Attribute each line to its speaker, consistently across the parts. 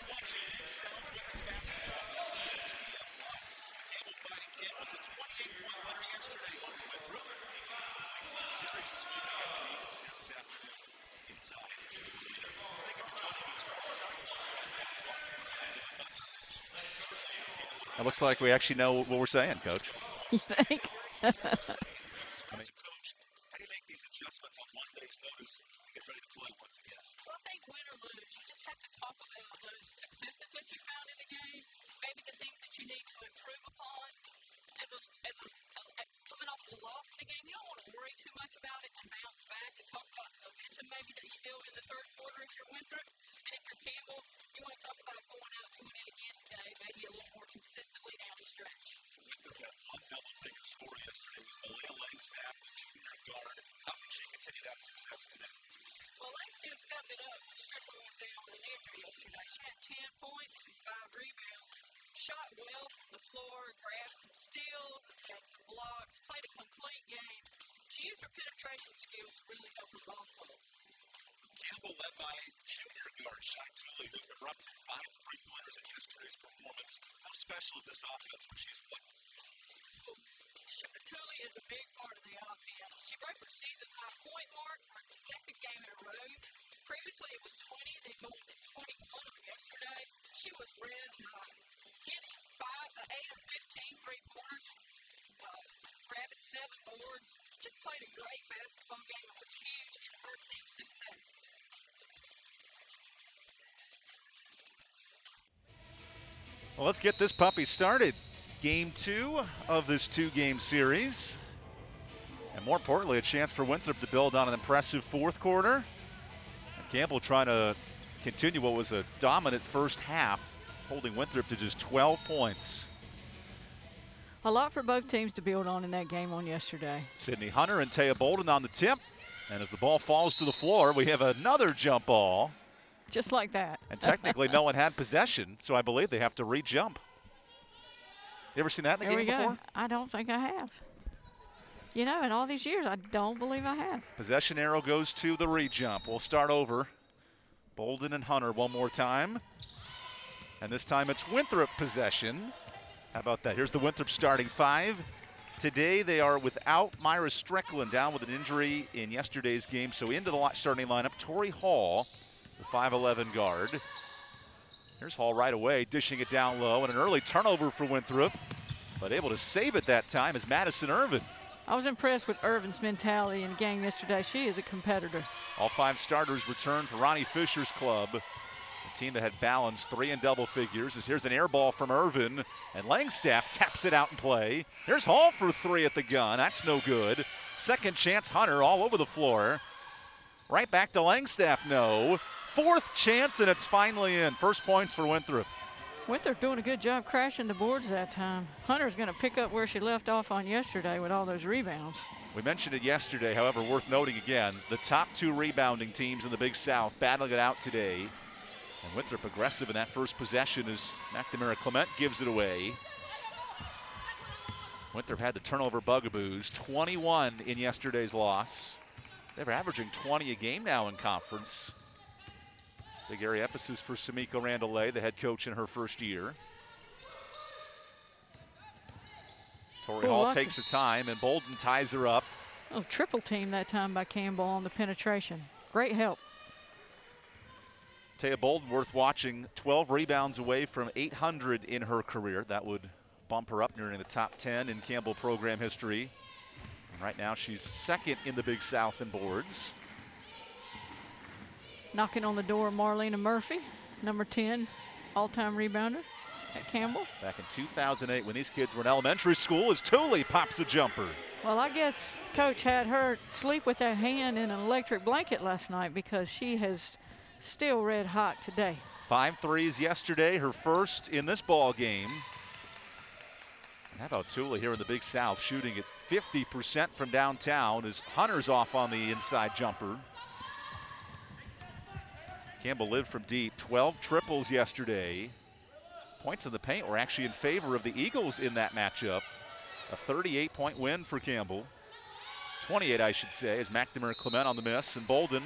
Speaker 1: Watching Big South women's basketball on ESPN+. Campbell Fighting Camels a 28-point winner yesterday over Winthrop. Series sweep against the Eagles here this afternoon inside. Thank you for joining us for the Southwest.
Speaker 2: It looks like we actually know what we're saying, Coach.
Speaker 3: You think?
Speaker 1: As a coach, how do you make these adjustments on one day's notice and get ready to play once again?
Speaker 4: Well, I think win or lose, you just have to talk about those successes that you found in the game, maybe the things that you need to improve upon. Coming off the loss in the game, you don't want to worry too much about it and bounce back and talk about the momentum maybe that you build in the third quarter if you're Winthrop. And if you're Campbell, you want to talk about going out and doing it again today, maybe a little more consistently down the stretch.
Speaker 1: Winthrop had one double-figure score yesterday with Malia Langstaff, the junior guard. How can she continue that success today?
Speaker 4: Well, Langstaff stepped it up. Strickland went down with an injury yesterday. She had 10 points and 5 rebounds. Shot well from the floor, grabbed some steals, and had some blocks, played a complete game. She used her penetration skills to really help her ball flow.
Speaker 1: Campbell led by junior guard Shai Tooley, who erupted 5 3-pointers in yesterday's performance. How special is this offense when she's playing?
Speaker 4: Tooley is a big part of the offense. She broke her season high point mark for its second game in a row. Previously it was 20, then going to 21 on yesterday. She was red hot, hitting 8 of 15 3-pointers, grabbing 7 boards. Just played a great basketball game. It was huge in her team's success.
Speaker 2: Well, let's get this puppy started. Game 2 of this 2-game series. And more importantly, a chance for Winthrop to build on an impressive fourth quarter. And Campbell trying to continue what was a dominant first half, holding Winthrop to just 12 points.
Speaker 3: A lot for both teams to build on in that game on yesterday.
Speaker 2: Sydney Hunter and Taya Bolden on the tip. And as the ball falls to the floor, we have another jump ball.
Speaker 3: Just like that.
Speaker 2: And technically no one had possession, so I believe they have to re-jump. You ever seen that in the game before?
Speaker 3: I don't think I have. You know, in all these years, I don't believe I have.
Speaker 2: Possession arrow goes to the re-jump. We'll start over. Bolden and Hunter one more time. And this time it's Winthrop possession. How about that? Here's the Winthrop starting 5. Today they are without Myra Strickland, down with an injury in yesterday's game. So into the starting lineup, Tori Hall, the 5'11 guard. Here's Hall right away, dishing it down low, and an early turnover for Winthrop. But able to save it that time is Madison Irvin.
Speaker 3: I was impressed with Irvin's mentality in the game yesterday. She is a competitor.
Speaker 2: All 5 starters return for Ronnie Fisher's club. A team that had balanced 3 in double figures. As here's an air ball from Irvin, and Langstaff taps it out in play. Here's Hall for 3 at the gun. That's no good. Second chance, Hunter all over the floor. Right back to Langstaff, no. 4th chance, and it's finally in. First points for Winthrop.
Speaker 3: Winthrop doing a good job crashing the boards that time. Hunter's going to pick up where she left off on yesterday with all those rebounds.
Speaker 2: We mentioned it yesterday, however, worth noting again, the top 2 rebounding teams in the Big South battling it out today. And Winthrop aggressive in that first possession as McNamara Clement gives it away. Winthrop had the turnover bugaboos, 21 in yesterday's loss. They're averaging 20 a game now in conference. Big area emphasis for Samiko Randolay, the head coach in her first year. Tori Hall takes her time, and Bolden ties her up.
Speaker 3: Oh, triple team that time by Campbell on the penetration. Great help.
Speaker 2: Taya Bolden worth watching, 12 rebounds away from 800 in her career. That would bump her up nearing the top 10 in Campbell program history. And right now she's 2nd in the Big South in boards.
Speaker 3: Knocking on the door, Marlena Murphy, number 10, all-time rebounder at Campbell.
Speaker 2: Back in 2008 when these kids were in elementary school, as Tooley pops a jumper.
Speaker 3: Well, I guess Coach had her sleep with that hand in an electric blanket last night because she has still red hot today.
Speaker 2: 5 threes yesterday, her first in this ball game. How about Tooley here in the Big South, shooting at 50% from downtown as Hunter's off on the inside jumper. Campbell lived from deep, 12 triples yesterday. Points in the paint were actually in favor of the Eagles in that matchup. A 38-point win for Campbell. 28, I should say, as McNamara Clement on the miss, and Bolden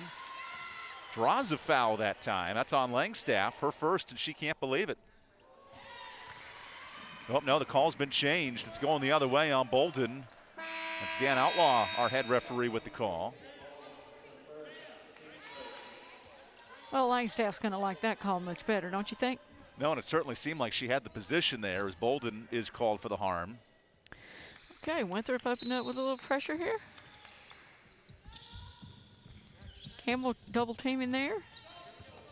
Speaker 2: draws a foul that time. That's on Langstaff, her first, and she can't believe it. Oh, no, the call's been changed. It's going the other way on Bolden. That's Dan Outlaw, our head referee, with the call.
Speaker 3: Well, Langstaff's going to like that call much better, don't you think?
Speaker 2: No, and it certainly seemed like she had the position there as Bolden is called for the harm.
Speaker 3: Okay, Winthrop opened up with a little pressure here. Campbell double teaming there.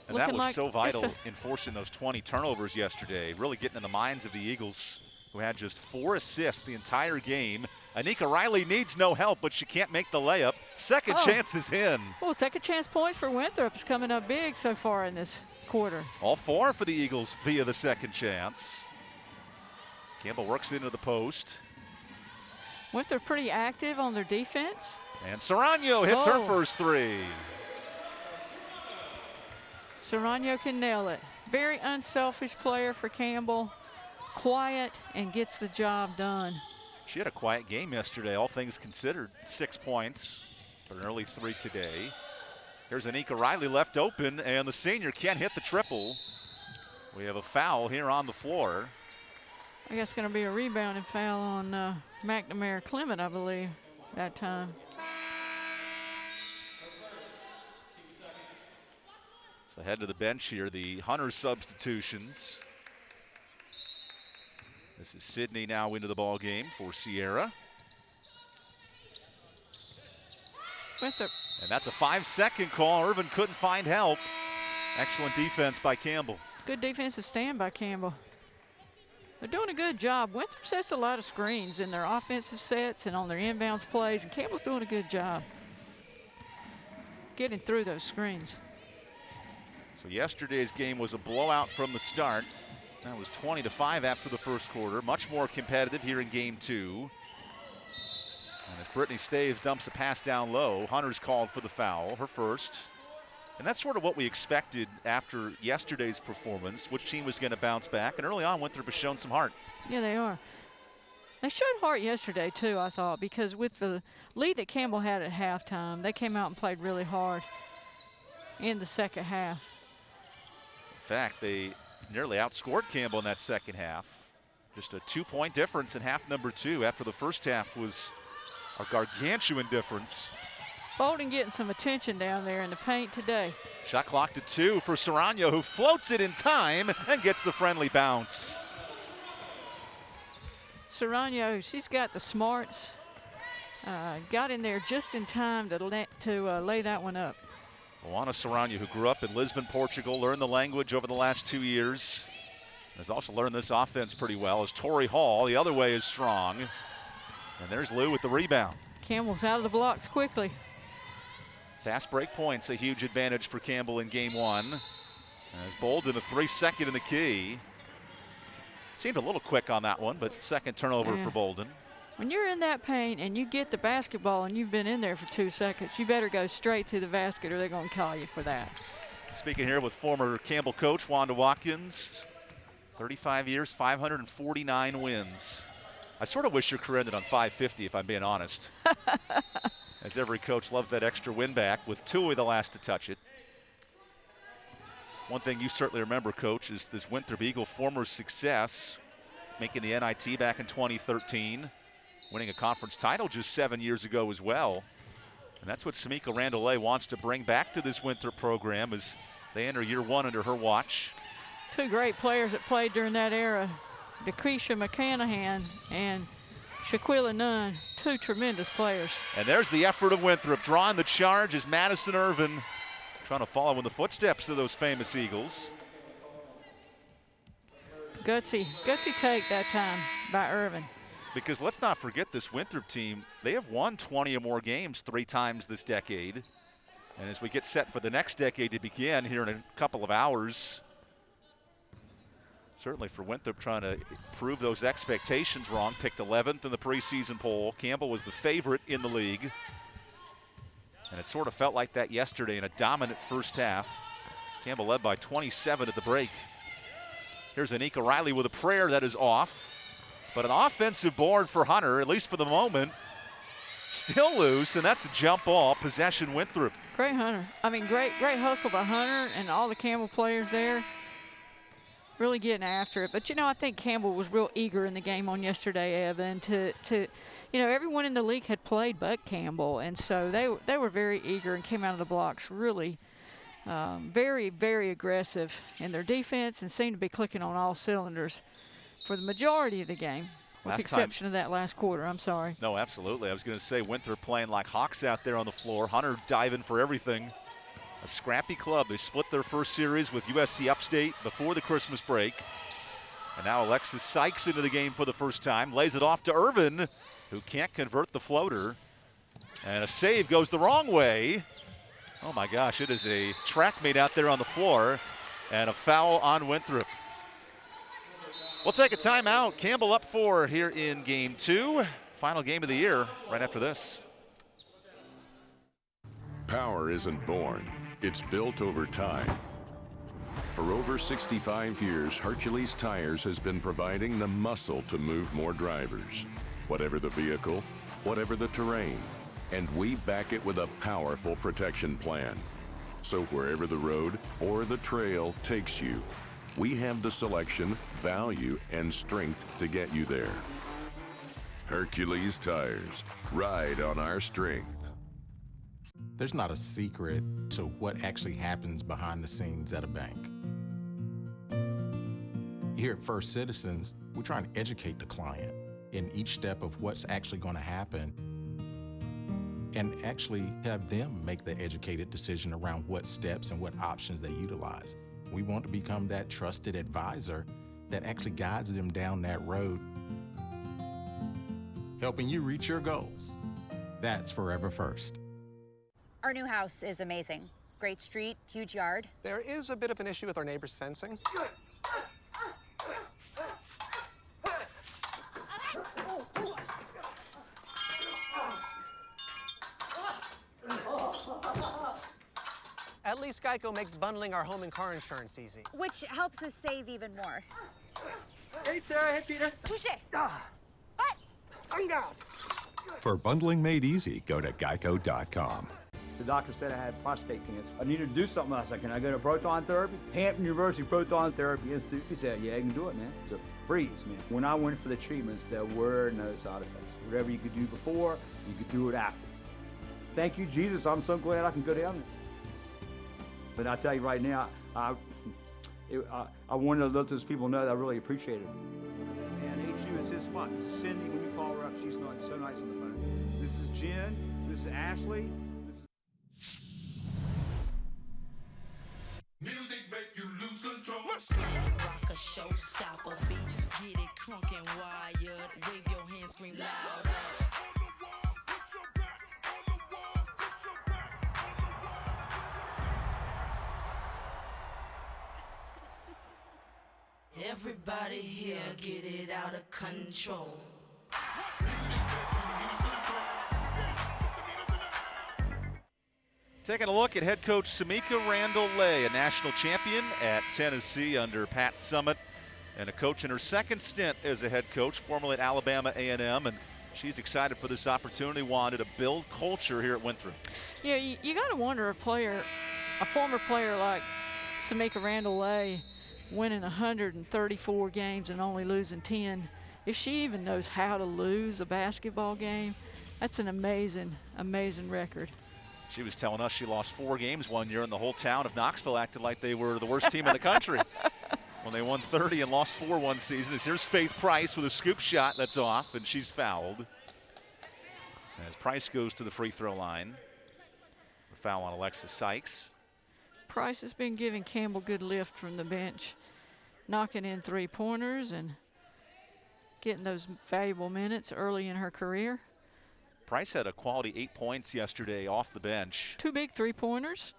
Speaker 2: And that was
Speaker 3: like
Speaker 2: so vital in forcing those 20 turnovers yesterday, really getting in the minds of the Eagles, who had just 4 assists the entire game. Anika Riley needs no help, but she can't make the layup. Second chance is in.
Speaker 3: Well, second chance points for Winthrop is coming up big so far in this quarter.
Speaker 2: All 4 for the Eagles via the second chance. Campbell works into the post.
Speaker 3: Winthrop pretty active on their defense.
Speaker 2: And Serrano hits her first 3.
Speaker 3: Serrano can nail it. Very unselfish player for Campbell. Quiet and gets the job done.
Speaker 2: She had a quiet game yesterday, all things considered. 6 points, but an early 3 today. Here's Anika Riley left open, and the senior can't hit the triple. We have a foul here on the floor.
Speaker 3: I guess it's going to be a rebounding foul on McNamara Clement, I believe, that time.
Speaker 2: So head to the bench here, the Hunter substitutions. This is Sydney now into the ball game for Sierra.
Speaker 3: Winthrop.
Speaker 2: And that's a 5-second call. Irvin couldn't find help. Excellent defense by Campbell.
Speaker 3: Good defensive stand by Campbell. They're doing a good job. Winthrop sets a lot of screens in their offensive sets and on their inbounds plays, and Campbell's doing a good job getting through those screens.
Speaker 2: So yesterday's game was a blowout from the start. That was 20-5 after the first quarter. Much more competitive here in game 2. And as Brittany Staves dumps a pass down low, Hunter's called for the foul, her first. And that's sort of what we expected after yesterday's performance, which team was going to bounce back. And early on, Winthrop has shown some heart.
Speaker 3: Yeah, they are. They showed heart yesterday, too, I thought, because with the lead that Campbell had at halftime, they came out and played really hard in the second half.
Speaker 2: In fact, they nearly outscored Campbell in that second half. Just a 2-point difference in half number 2 after the first half was a gargantuan difference.
Speaker 3: Bolden getting some attention down there in the paint today.
Speaker 2: Shot clock to 2 for Serrano, who floats it in time and gets the friendly bounce.
Speaker 3: Serrano, she's got the smarts. Got in there just in time to lay that one up.
Speaker 2: Luana Serrano, who grew up in Lisbon, Portugal, learned the language over the last 2 years. Has also learned this offense pretty well. As Tori Hall, the other way is strong. And there's Lou with the rebound.
Speaker 3: Campbell's out of the blocks quickly.
Speaker 2: Fast break points, a huge advantage for Campbell in game 1. As Bolden, a 3-second in the key. Seemed a little quick on that one, but second turnover for Bolden.
Speaker 3: When you're in that paint and you get the basketball and you've been in there for 2 seconds, you better go straight to the basket or they're going to call you for that. Speaking
Speaker 2: here with former Campbell coach Wanda Watkins, 35 years, 549 wins. I sort of wish your career ended on 550, if I'm being honest. As every coach loves that extra win back, with Tui the last to touch it. One thing you certainly remember, Coach, is this Winthrop Eagle former success, making the NIT back in 2013, winning a conference title just 7 years ago as well. And that's what Samika Randolay wants to bring back to this Winthrop program as they enter year 1 under her watch.
Speaker 3: 2 great players that played during that era, Decretia McCanahan and Shaquilla Nunn, 2 tremendous players.
Speaker 2: And there's the effort of Winthrop. Drawing the charge is Madison Irvin, trying to follow in the footsteps of those famous Eagles.
Speaker 3: Gutsy take that time by Irvin.
Speaker 2: Because let's not forget this Winthrop team, they have won 20 or more games 3 times this decade. And as we get set for the next decade to begin here in a couple of hours, certainly for Winthrop trying to prove those expectations wrong. Picked 11th in the preseason poll. Campbell was the favorite in the league. And it sort of felt like that yesterday in a dominant first half. Campbell led by 27 at the break. Here's Anika Riley with a prayer that is off. But an offensive board for Hunter, at least for the moment. Still loose, and that's a jump ball. Possession Winthrop.
Speaker 3: Great Hunter. I mean, great hustle by Hunter and all the Campbell players there. Really getting after it. But, you know, I think Campbell was real eager in the game on yesterday, Evan, to you know, everyone in the league had played but Campbell, and so they were very eager and came out of the blocks really very, very aggressive in their defense and seemed to be clicking on all cylinders for the majority of the game, with the exception of that last quarter. I'm sorry.
Speaker 2: No, absolutely. I was going to say Winthrop playing like hawks out there on the floor. Hunter diving for everything. A scrappy club. They split their first series with USC Upstate before the Christmas break. And now Alexis Sykes into the game for the first time. Lays it off to Irvin, who can't convert the floater. And a save goes the wrong way. Oh my gosh, it is a track meet out there on the floor. And a foul on Winthrop. We'll take a timeout. Campbell up 4 here in game 2. Final game of the year right after this.
Speaker 5: Power isn't born, it's built over time. For over 65 years, Hercules Tires has been providing the muscle to move more drivers. Whatever the vehicle, whatever the terrain, and we back it with a powerful protection plan. So wherever the road or the trail takes you, we have the selection, value, and strength to get you there. Hercules Tires, ride on our strength.
Speaker 6: There's not a secret to what actually happens behind the scenes at a bank. Here at First Citizens, we're trying to educate the client in each step of what's actually going to happen and actually have them make the educated decision around what steps and what options they utilize. We want to become that trusted advisor that actually guides them down that road, helping you reach your goals. That's Forever First.
Speaker 7: Our new house is amazing. Great street, huge yard.
Speaker 8: There is a bit of an issue with our neighbor's fencing. At least Geico makes bundling our home and car insurance easy.
Speaker 7: Which helps us save even more.
Speaker 9: Hey, Sarah. Hey, Peter.
Speaker 7: Push it.
Speaker 9: What? I'm down.
Speaker 10: For bundling made easy, go to geico.com.
Speaker 9: The doctor said I had prostate cancer. I needed to do something else. Can I go to proton therapy? Hampton University Proton Therapy Institute. He said, yeah, you can do it, man. It's a breeze, man. When I went for the treatments, there were no side effects. Whatever you could do before, you could do it after. Thank you, Jesus. I'm so glad I can go down there. But I tell you right now, I wanted to let those people know that I really appreciate it. Man, HU is his spot. This is Cindy. When you call her up, she's so nice on the phone. This is Jen. This is Ashley.
Speaker 11: Music make you lose control. Rock a showstopper, beats get it crunk and wired. Wave your hands, scream loud. Everybody here get it out of control.
Speaker 2: Taking a look at head coach Samika Randall-Lay, a national champion at Tennessee under Pat Summitt, and a coach in her second stint as a head coach, formerly at Alabama A&M, and she's excited for this opportunity, wanted to build culture here at Winthrop.
Speaker 3: Yeah, you got to wonder a former player like Samika Randall-Lay winning 134 games and only losing 10, if she even knows how to lose a basketball game. That's an amazing, amazing record.
Speaker 2: She was telling us she lost 4 games one year, and the whole town of Knoxville acted like they were the worst team in the country when they won 30 and lost 4 one season. Here's Faith Price with a scoop shot that's off, and she's fouled. As Price goes to the free throw line, the foul on Alexis Sykes.
Speaker 3: Price has been giving Campbell good lift from the bench, knocking in 3-pointers and getting those valuable minutes early in her career.
Speaker 2: Price had a quality 8 points yesterday off the bench.
Speaker 3: 2 big 3-pointers.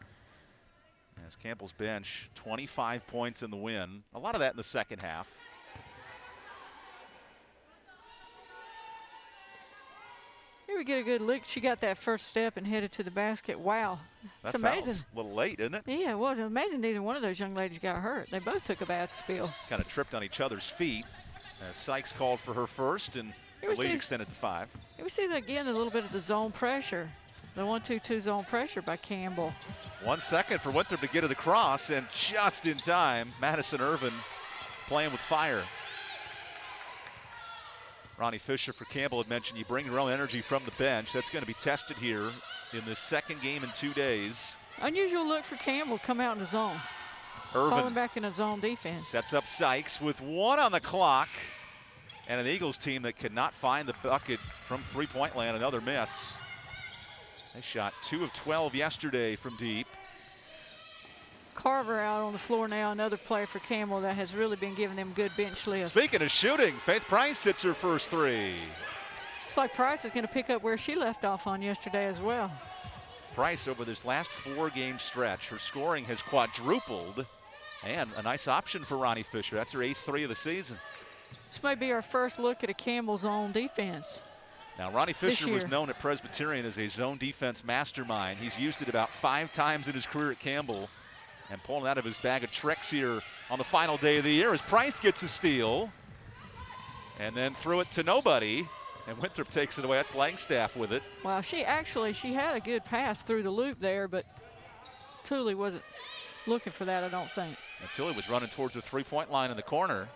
Speaker 2: As Campbell's bench, 25 points in the win. A lot of that in the second half.
Speaker 3: Here we get a good look. She got that first step and headed to the basket. Wow, that's amazing.
Speaker 2: A little late, isn't it?
Speaker 3: Yeah, it was amazing. Neither one of those young ladies got hurt. They both took a bad spill.
Speaker 2: Kind of tripped on each other's feet. As Sykes called for her first, and The lead extended to 5.
Speaker 3: We see that again, a little bit of the zone pressure. The 1-2-2 zone pressure by Campbell.
Speaker 2: 1 second for Winthrop to get to the cross, and just in time, Madison Irvin playing with fire. Ronnie Fisher for Campbell had mentioned you bring your own energy from the bench. That's going to be tested here in the second game in 2 days.
Speaker 3: Unusual look for Campbell, come out in the zone.
Speaker 2: Irvin
Speaker 3: falling back in a zone defense.
Speaker 2: Sets up Sykes with 1 on the clock. And an Eagles team that cannot find the bucket from three-point land. Another miss. They shot 2 of 12 yesterday from deep.
Speaker 3: Carver out on the floor now, another player for Campbell that has really been giving them good bench lift.
Speaker 2: Speaking of shooting, Faith Price hits her first 3.
Speaker 3: Looks like Price is going to pick up where she left off on yesterday as well.
Speaker 2: Price over this last 4-game stretch, her scoring has quadrupled, and a nice option for Ronnie Fisher. That's her 8th 3 of the season.
Speaker 3: This may be our first look at a Campbell zone defense.
Speaker 2: Now, Ronnie Fisher was known at Presbyterian as a zone defense mastermind. He's used it about 5 times in his career at Campbell. And pulling out of his bag of tricks here on the final day of the year as Price gets a steal. And then threw it to nobody. And Winthrop takes it away. That's Langstaff with it.
Speaker 3: Wow, she had a good pass through the loop there, but Thule wasn't looking for that, I don't think.
Speaker 2: And Thule was running towards the three-point line in the corner.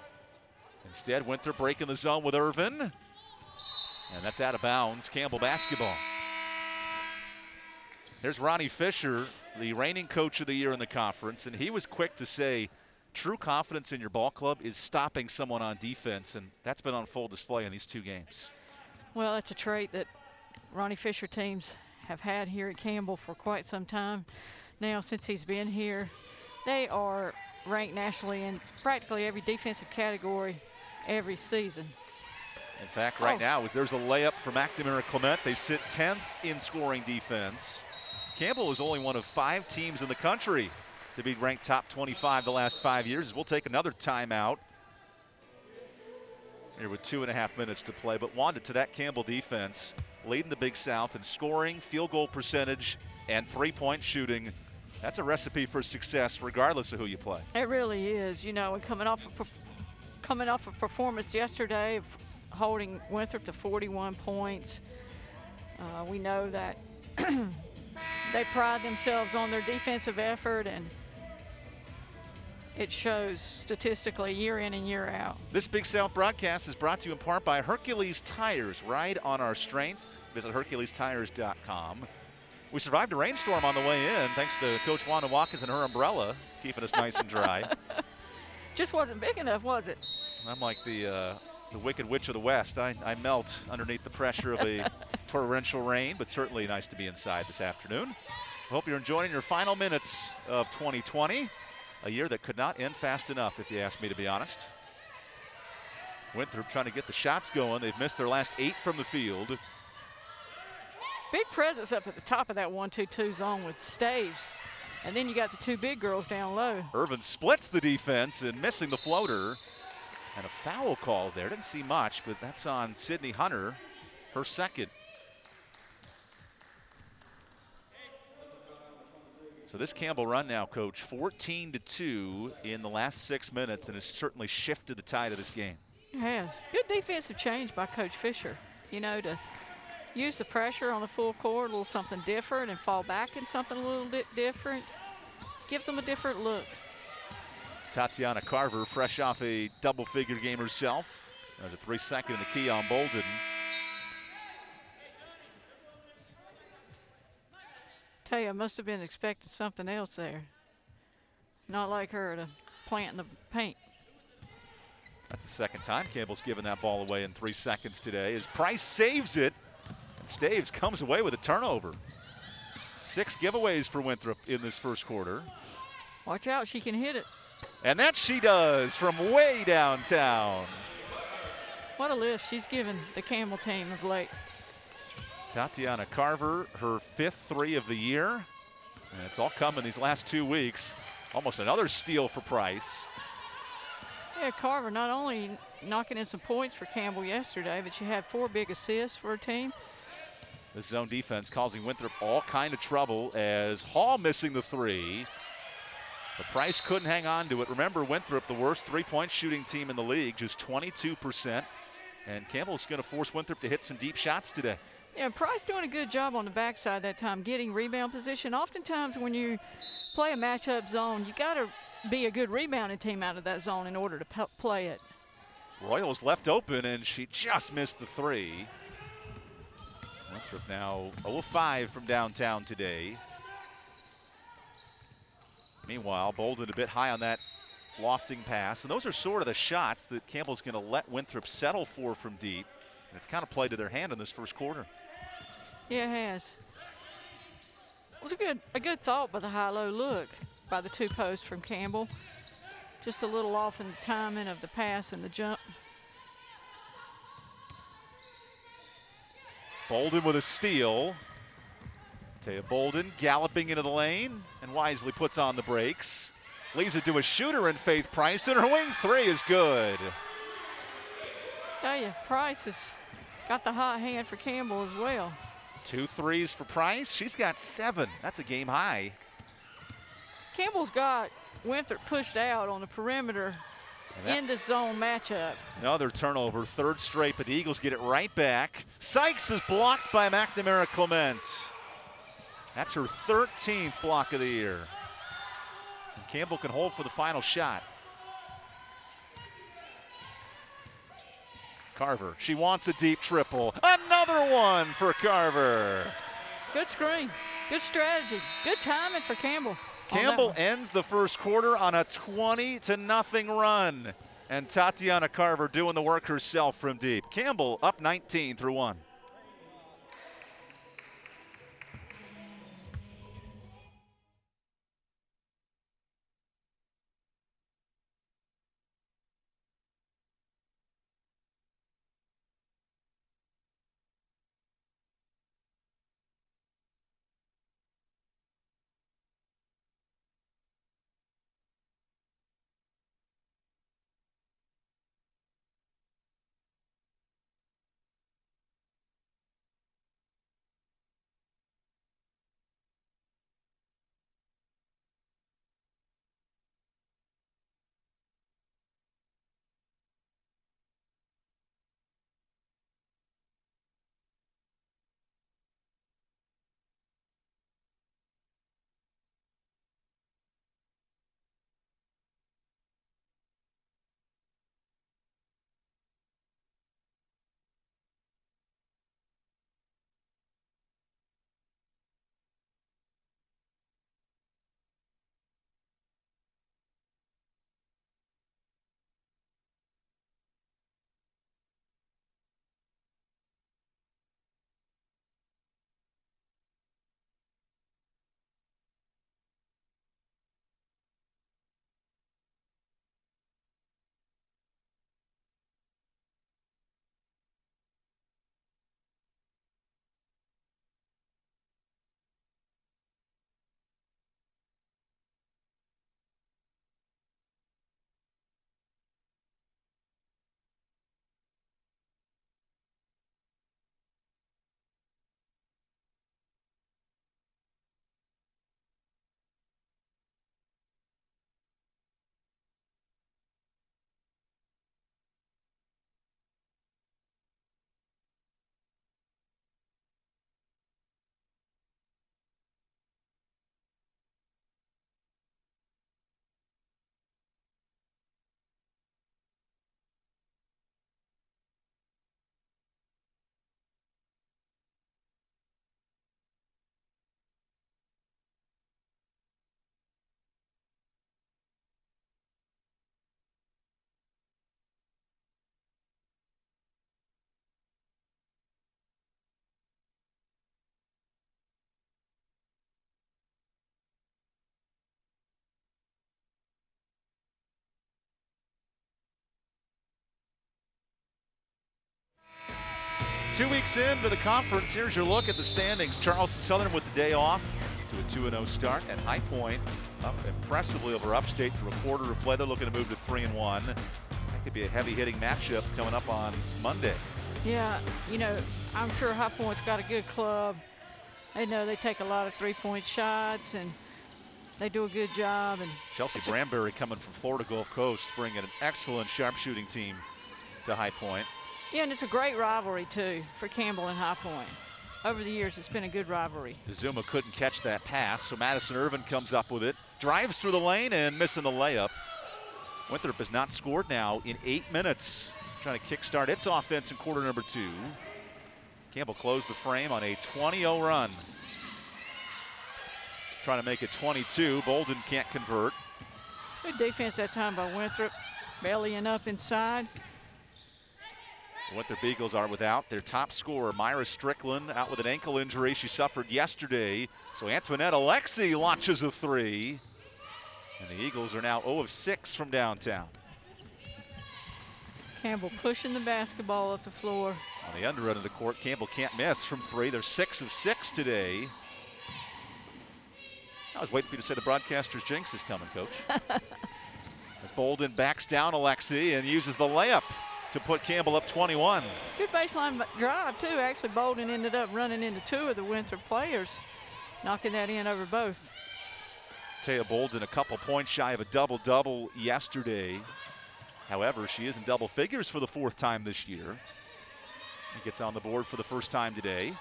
Speaker 2: Instead, Winthrop breaking the zone with Irvin. And that's out of bounds. Campbell basketball. Here's Ronnie Fisher, the reigning coach of the year in the conference, and he was quick to say true confidence in your ball club is stopping someone on defense, and that's been on full display in these 2 games.
Speaker 3: Well, that's a trait that Ronnie Fisher teams have had here at Campbell for quite some time now since he's been here. They are ranked nationally in practically every defensive category every season.
Speaker 2: In fact, right now, there's a layup from McNamara Clement. They sit 10th in scoring defense. Campbell is only one of 5 teams in the country to be ranked top 25 the last 5 years. We'll take another timeout here with 2.5 minutes to play. But Wanda, to that Campbell defense, leading the Big South in scoring, field goal percentage, and three-point shooting. That's a recipe for success regardless of who you play.
Speaker 3: It really is. You know, and coming off a performance yesterday of holding Winthrop to 41 points, we know that they pride themselves on their defensive effort, and it shows statistically year in and year out.
Speaker 2: This Big South broadcast is brought to you in part by Hercules Tires. Ride on our strength. Visit HerculesTires.com. We survived a rainstorm on the way in thanks to Coach Wanda Watkins and her umbrella, keeping us nice and dry.
Speaker 3: Just wasn't big enough, was it?
Speaker 2: I'm like the Wicked Witch of the West. I melt underneath the pressure of a torrential rain, but certainly nice to be inside this afternoon. I hope you're enjoying your final minutes of 2020, a year that could not end fast enough, if you ask me, to be honest. Winthrop trying to get the shots going. They've missed their last 8 from the field.
Speaker 3: Big presence up at the top of that 1-2-2 zone with Staves. And then you got the 2 big girls down low.
Speaker 2: Irvin splits the defense and missing the floater. And a foul call there. Didn't see much, but that's on Sydney Hunter, her second. So this Campbell run now, Coach, 14-2 in the last 6 minutes, and has certainly shifted the tide of this game.
Speaker 3: It has. Good defensive change by Coach Fisher, you know, to use the pressure on the full court, a little something different, and fall back in something a little bit different. Gives them a different look.
Speaker 2: Tatiana Carver, fresh off a double-figure game herself. There's a 3-second in the key on Bolden.
Speaker 3: Tell you, I must have been expecting something else there. Not like her to plant in the paint.
Speaker 2: That's the second time Campbell's given that ball away in 3 seconds today as Price saves it. And Staves comes away with a turnover. 6 giveaways for Winthrop in this first quarter.
Speaker 3: Watch out, she can hit it.
Speaker 2: And that she does from way downtown.
Speaker 3: What a lift she's given the Campbell team of late.
Speaker 2: Tatiana Carver, her 5th 3 of the year. And it's all come in these last 2 weeks. Almost another steal for Price.
Speaker 3: Yeah, Carver not only knocking in some points for Campbell yesterday, but she had 4 big assists for her team.
Speaker 2: The zone defense causing Winthrop all kind of trouble as Hall missing the 3. But Price couldn't hang on to it. Remember, Winthrop, the worst three-point shooting team in the league, just 22%. And Campbell's going to force Winthrop to hit some deep shots today.
Speaker 3: Yeah, Price doing a good job on the backside that time, getting rebound position. Oftentimes when you play a matchup zone, you got to be a good rebounding team out of that zone in order to play it.
Speaker 2: Royals left open, and she just missed the three. Winthrop now 0 of 5 from downtown today. Meanwhile, Bolden a bit high on that lofting pass. And those are sort of the shots that Campbell's going to let Winthrop settle for from deep. And it's kind of played to their hand in this first quarter.
Speaker 3: Yeah, it has. It was a good thought by the high-low look by the two posts from Campbell. Just a little off in the timing of the pass and the jump.
Speaker 2: Bolden with a steal. Taya Bolden galloping into the lane and wisely puts on the brakes. Leaves it to a shooter in Faith Price, and her wing three is good.
Speaker 3: Tell you, Price has got the hot hand for Campbell as well.
Speaker 2: 2 threes for Price. She's got 7. That's a game high.
Speaker 3: Campbell's got Winthrop pushed out on the perimeter in the zone matchup.
Speaker 2: Another turnover, 3rd straight, but the Eagles get it right back. Sykes is blocked by McNamara Clement. That's her 13th block of the year. And Campbell can hold for the final shot. Carver, she wants a deep triple. Another one for Carver.
Speaker 3: Good screen, good strategy, good timing for Campbell.
Speaker 2: Campbell ends the first quarter on a 20-0 run. And Tatiana Carver doing the work herself from deep. Campbell up 19 through 1. Two weeks into the conference, here's your look at the standings. Charleston Southern with the day off to a 2-0 start, and High Point up impressively over Upstate through a quarter of play. They're looking to move to 3-1. That could be a heavy-hitting matchup coming up on Monday.
Speaker 3: Yeah, you know, I'm sure High Point's got a good club. They know they take a lot of three-point shots, and they do a good job. And
Speaker 2: Chelsea Branberry coming from Florida Gulf Coast, bringing an excellent sharpshooting team to High Point.
Speaker 3: Yeah, and it's a great rivalry, too, for Campbell and High Point. Over the years, it's been a good rivalry.
Speaker 2: Zuma couldn't catch that pass, so Madison Irvin comes up with it. Drives through the lane and missing the layup. Winthrop has not scored now in 8 minutes. Trying to kickstart its offense in quarter number 2. Campbell closed the frame on a 20-0 run. Trying to make it 22. Bolden can't convert.
Speaker 3: Good defense that time by Winthrop. Bellying up inside.
Speaker 2: The Winthrop Eagles are without their top scorer, Myra Strickland, out with an ankle injury she suffered yesterday. So Antoinette Alexi launches a 3. And the Eagles are now 0 of 6 from downtown.
Speaker 3: Campbell pushing the basketball up the floor.
Speaker 2: On the under end of the court, Campbell can't miss from 3. They're 6 of 6 today. I was waiting for you to say the broadcaster's jinx is coming, Coach. As Bolden backs down Alexi and uses the layup to put Campbell up 21.
Speaker 3: Good baseline drive, too. Actually, Bolden ended up running into 2 of the Winthrop players, knocking that in over both.
Speaker 2: Taya Bolden a couple points shy of a double-double yesterday. However, she is in double figures for the 4th time this year. And gets on the board for the first time today.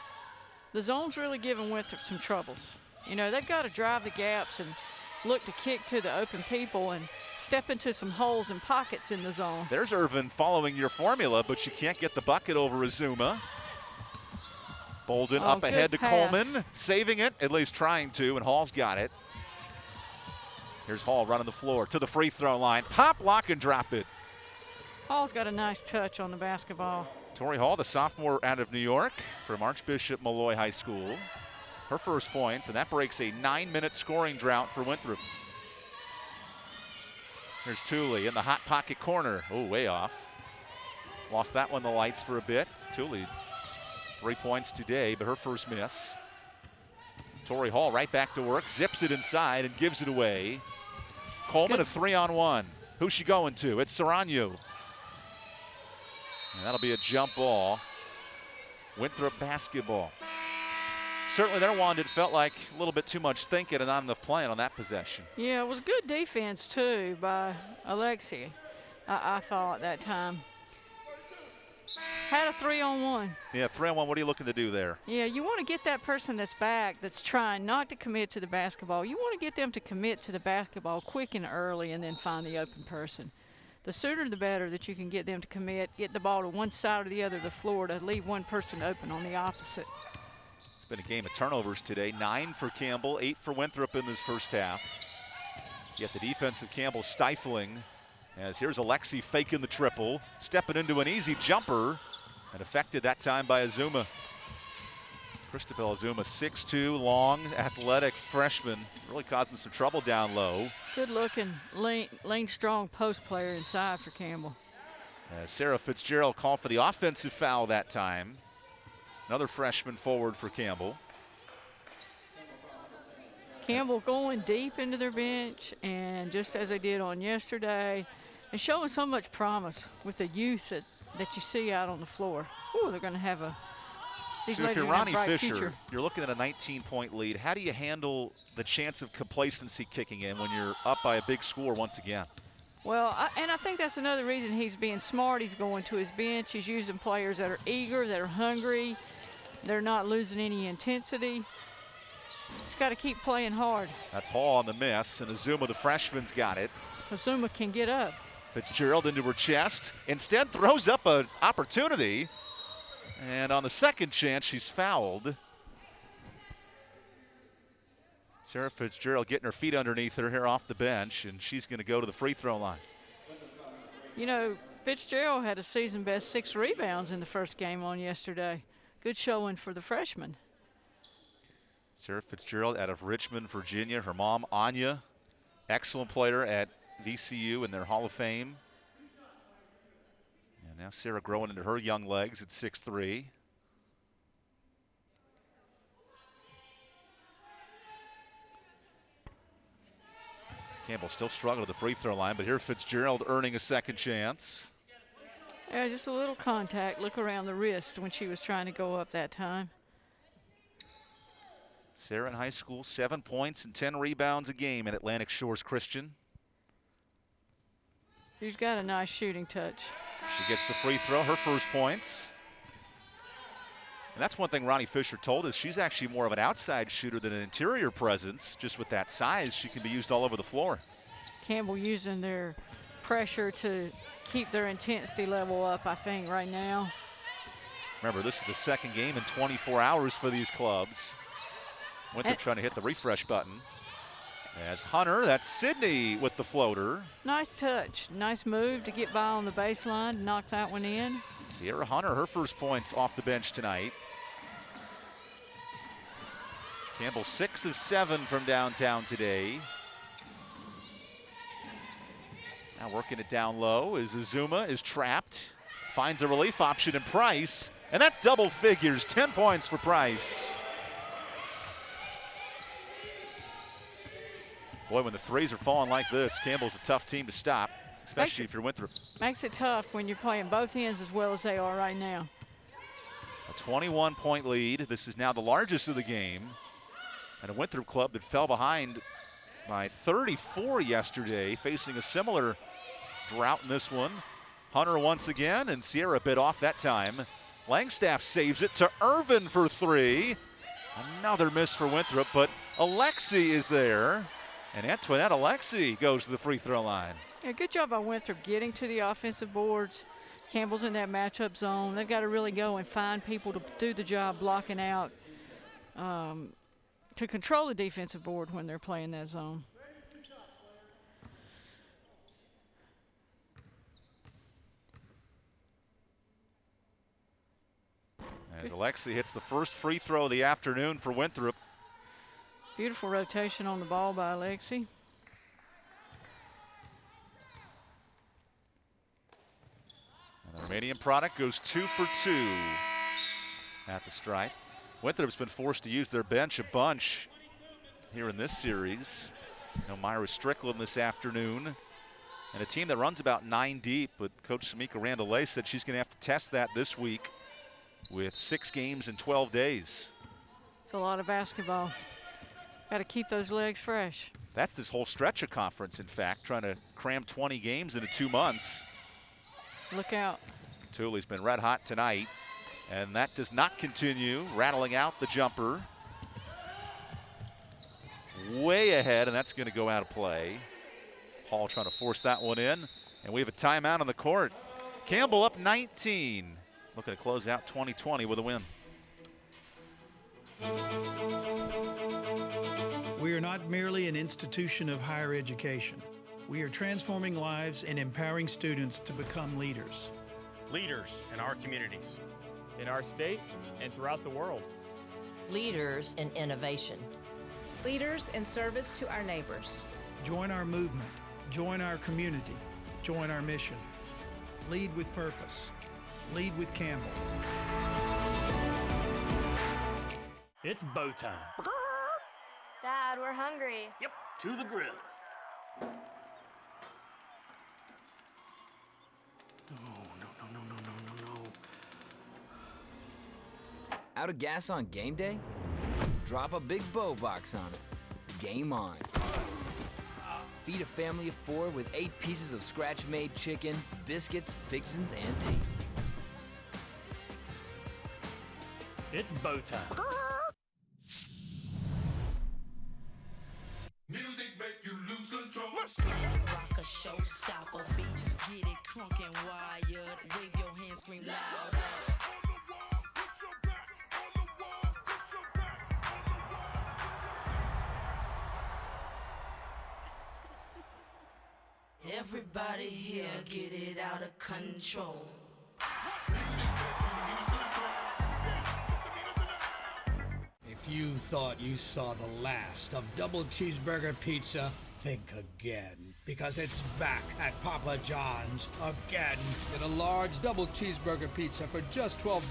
Speaker 3: The zone's really giving Winthrop some troubles. You know, they've got to drive the gaps and look to kick to the open people and step into some holes and pockets in the zone.
Speaker 2: There's Irvin following your formula, but she can't get the bucket over Azuma. Bolden up ahead to
Speaker 3: pass.
Speaker 2: Coleman, saving it, at least trying to, and Hall's got it. Here's Hall running the floor to the free throw line. Pop, lock, and drop it.
Speaker 3: Hall's got a nice touch on the basketball.
Speaker 2: Tori Hall, the sophomore out of New York from Archbishop Malloy High School. Her first points, and that breaks a 9-minute scoring drought for Winthrop. Here's Tooley in the hot pocket corner. Oh, way off. Lost that one the lights for a bit. Tooley, 3 points today, but her first miss. Tori Hall right back to work, zips it inside and gives it away. Coleman a 3-on-1. Who's she going to? It's Saranyu. And that'll be a jump ball. Winthrop basketball. Certainly there, Wanda, it felt like a little bit too much thinking and not enough playing on that possession.
Speaker 3: Yeah, it was good defense, too, by Alexi, I thought, that time. Had a 3-on-1.
Speaker 2: Yeah, 3-on-1. What are you looking to do there?
Speaker 3: Yeah, you want to get that person that's back, that's trying not to commit to the basketball. You want to get them to commit to the basketball quick and early and then find the open person. The sooner the better that you can get them to commit, get the ball to one side or the other of the floor to leave one person open on the opposite.
Speaker 2: It's been a game of turnovers today. 9 for Campbell, 8 for Winthrop in this first half. Yet the defense of Campbell stifling. As here's Alexi faking the triple, stepping into an easy jumper, and affected that time by Azuma. Christabel Azuma, 6'2", long, athletic freshman, really causing some trouble down low.
Speaker 3: Good looking, lean, strong post player inside for Campbell.
Speaker 2: Sarah Fitzgerald called for the offensive foul that time. Another freshman forward for Campbell.
Speaker 3: Campbell going deep into their bench, and just as they did on yesterday, and showing so much promise with the youth that you see out on the floor. Ooh, they're going to have a these
Speaker 2: so if you're
Speaker 3: ladies are gonna have a
Speaker 2: Ronnie
Speaker 3: bright
Speaker 2: Fisher,
Speaker 3: future.
Speaker 2: you're looking at a 19-point lead. How do you handle the chance of complacency kicking in when you're up by a big score once again?
Speaker 3: Well, I think that's another reason he's being smart. He's going to his bench. He's using players that are eager, that are hungry. They're not losing any intensity. Just got to keep playing hard.
Speaker 2: That's Hall on the miss, and Azuma, the freshman's got it.
Speaker 3: Azuma can get up.
Speaker 2: Fitzgerald into her chest. Instead throws up an opportunity. And on the second chance, she's fouled. Sarah Fitzgerald getting her feet underneath her here off the bench, and she's going to go to the free throw line.
Speaker 3: You know, Fitzgerald had a season-best 6 rebounds in the first game on yesterday. Good showing for the freshman.
Speaker 2: Sarah Fitzgerald out of Richmond, Virginia. Her mom, Anya, excellent player at VCU in their Hall of Fame. And now Sarah growing into her young legs at 6'3". Campbell still struggling at the free throw line, but here Fitzgerald earning a second chance.
Speaker 3: Yeah, just a little contact. Look around the wrist when she was trying to go up that time.
Speaker 2: Sarah in high school, 7 points and 10 rebounds a game at Atlantic Shores Christian.
Speaker 3: She's got a nice shooting touch.
Speaker 2: She gets the free throw, her first points. And that's one thing Ronnie Fisher told us. She's actually more of an outside shooter than an interior presence. Just with that size, she can be used all over the floor.
Speaker 3: Campbell using their pressure to keep their intensity level up, I think, right now.
Speaker 2: Remember, this is the second game in 24 hours for these clubs. Winthrop trying to hit the refresh button. As Hunter, that's Sydney with the floater.
Speaker 3: Nice touch, nice move to get by on the baseline, knock that one in.
Speaker 2: Sierra Hunter, her first points off the bench tonight. Campbell 6 of 7 from downtown today. Now working it down low as Azuma is trapped. Finds a relief option in Price, and that's double figures, 10 points for Price. Boy, when the threes are falling like this, Campbell's a tough team to stop, especially if you're Winthrop.
Speaker 3: Makes it tough when you're playing both ends as well as they are right now.
Speaker 2: A 21-point lead. This is now the largest of the game. And a Winthrop club that fell behind by 34 yesterday, facing a similar drought in this one. Hunter once again, and Sierra bit off that time. Langstaff saves it to Irvin for three. Another miss for Winthrop, but Alexi is there. And Antoinette Alexi goes to the free throw line.
Speaker 3: Yeah, good job by Winthrop getting to the offensive boards. Campbell's in that matchup zone. They've got to really go and find people to do the job blocking out to control the defensive board when they're playing that zone.
Speaker 2: As Alexi hits the first free throw of the afternoon for Winthrop.
Speaker 3: Beautiful rotation on the ball by Alexi.
Speaker 2: And the Romanian product goes 2 for 2 at the stripe. Winthrop's been forced to use their bench a bunch here in this series. No Myra Strickland this afternoon. And a team that runs about 9 deep, but Coach Samika Randallay said she's going to have to test that this week with 6 games in 12 days.
Speaker 3: It's a lot of basketball. Got to keep those legs fresh.
Speaker 2: That's this whole stretch of conference, in fact, trying to cram 20 games into 2 months.
Speaker 3: Look out.
Speaker 2: Tooley's been red hot tonight, and that does not continue. Rattling out the jumper. Way ahead, and that's going to go out of play. Hall trying to force that one in, and we have a timeout on the court. Campbell up 19. Looking to close out 2020 with a win.
Speaker 12: We are not merely an institution of higher education. We are transforming lives and empowering students to become leaders.
Speaker 13: Leaders in our communities,
Speaker 14: in our state, and throughout the world.
Speaker 15: Leaders in innovation.
Speaker 16: Leaders in service to our neighbors.
Speaker 12: Join our movement. Join our community. Join our mission. Lead with purpose. Lead with Campbell.
Speaker 13: it's bow time.
Speaker 17: Dad, we're hungry.
Speaker 13: Yep, to the grill. No.
Speaker 18: Out of gas on game day? Drop a big bow box on it. Game on. Feed a family of 4 with 8 pieces of scratch-made chicken, biscuits, fixins, and tea.
Speaker 13: It's bow time.
Speaker 11: Music make you lose control. Rock a showstopper, beats get it crunk and wired. Wave your hands, scream loud. Everybody here get it out of control.
Speaker 19: If you thought you saw the last of double cheeseburger pizza, think again. Because it's back at Papa John's again. Get a large double cheeseburger pizza for just $12.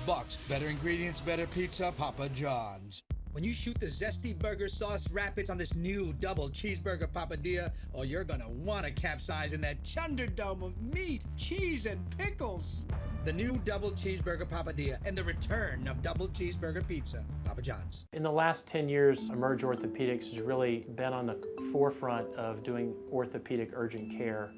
Speaker 19: Better ingredients, better pizza, Papa John's. When you shoot the zesty burger sauce rapids on this new double cheeseburger papadilla, oh, you're gonna wanna capsize in that chunderdome of meat, cheese, and pickles. The new double cheeseburger papadilla and the return of double cheeseburger pizza, Papa John's.
Speaker 20: In the last 10 years, Emerge Orthopedics has really been on the forefront of doing orthopedic urgent care.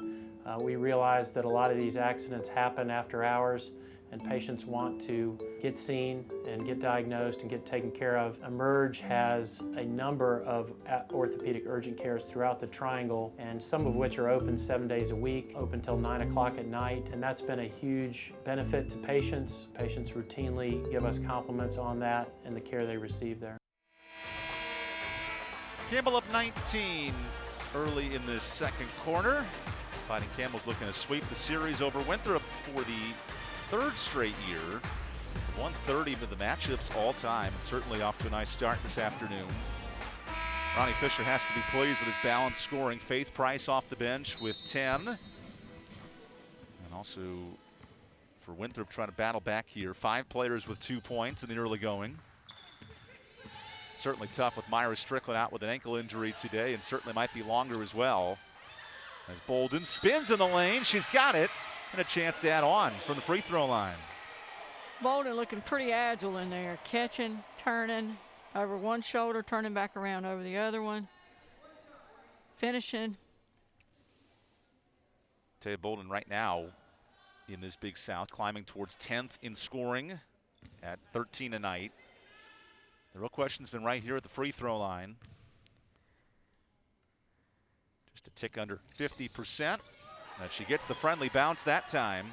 Speaker 20: We realize that a lot of these accidents happen after hours, and patients want to get seen and get diagnosed and get taken care of. Emerge has a number of orthopedic urgent cares throughout the Triangle, and some of which are open 7 days a week, open till 9 o'clock at night, and that's been a huge benefit to patients. Patients routinely give us compliments on that and the care they receive there.
Speaker 2: Campbell up 19 early in the second quarter. Fighting Campbell's looking to sweep the series over Winthrop for the third straight year. 130 of the matchups all time, and certainly off to a nice start this afternoon. Ronnie Fisher has to be pleased with his balanced scoring. Faith Price off the bench with 10. And also for Winthrop trying to battle back here. 5 players with 2 points in the early going. Certainly tough with Myra Strickland out with an ankle injury today, and certainly might be longer as well. As Bolden spins in the lane, she's got it, and a chance to add on from the free throw line.
Speaker 3: Bolden looking pretty agile in there, catching, turning over one shoulder, turning back around over the other one, finishing.
Speaker 2: Taya Bolden right now in this Big South, climbing towards 10th in scoring at 13 a night. The real question's been right here at the free throw line. Just a tick under 50%. And she gets the friendly bounce that time.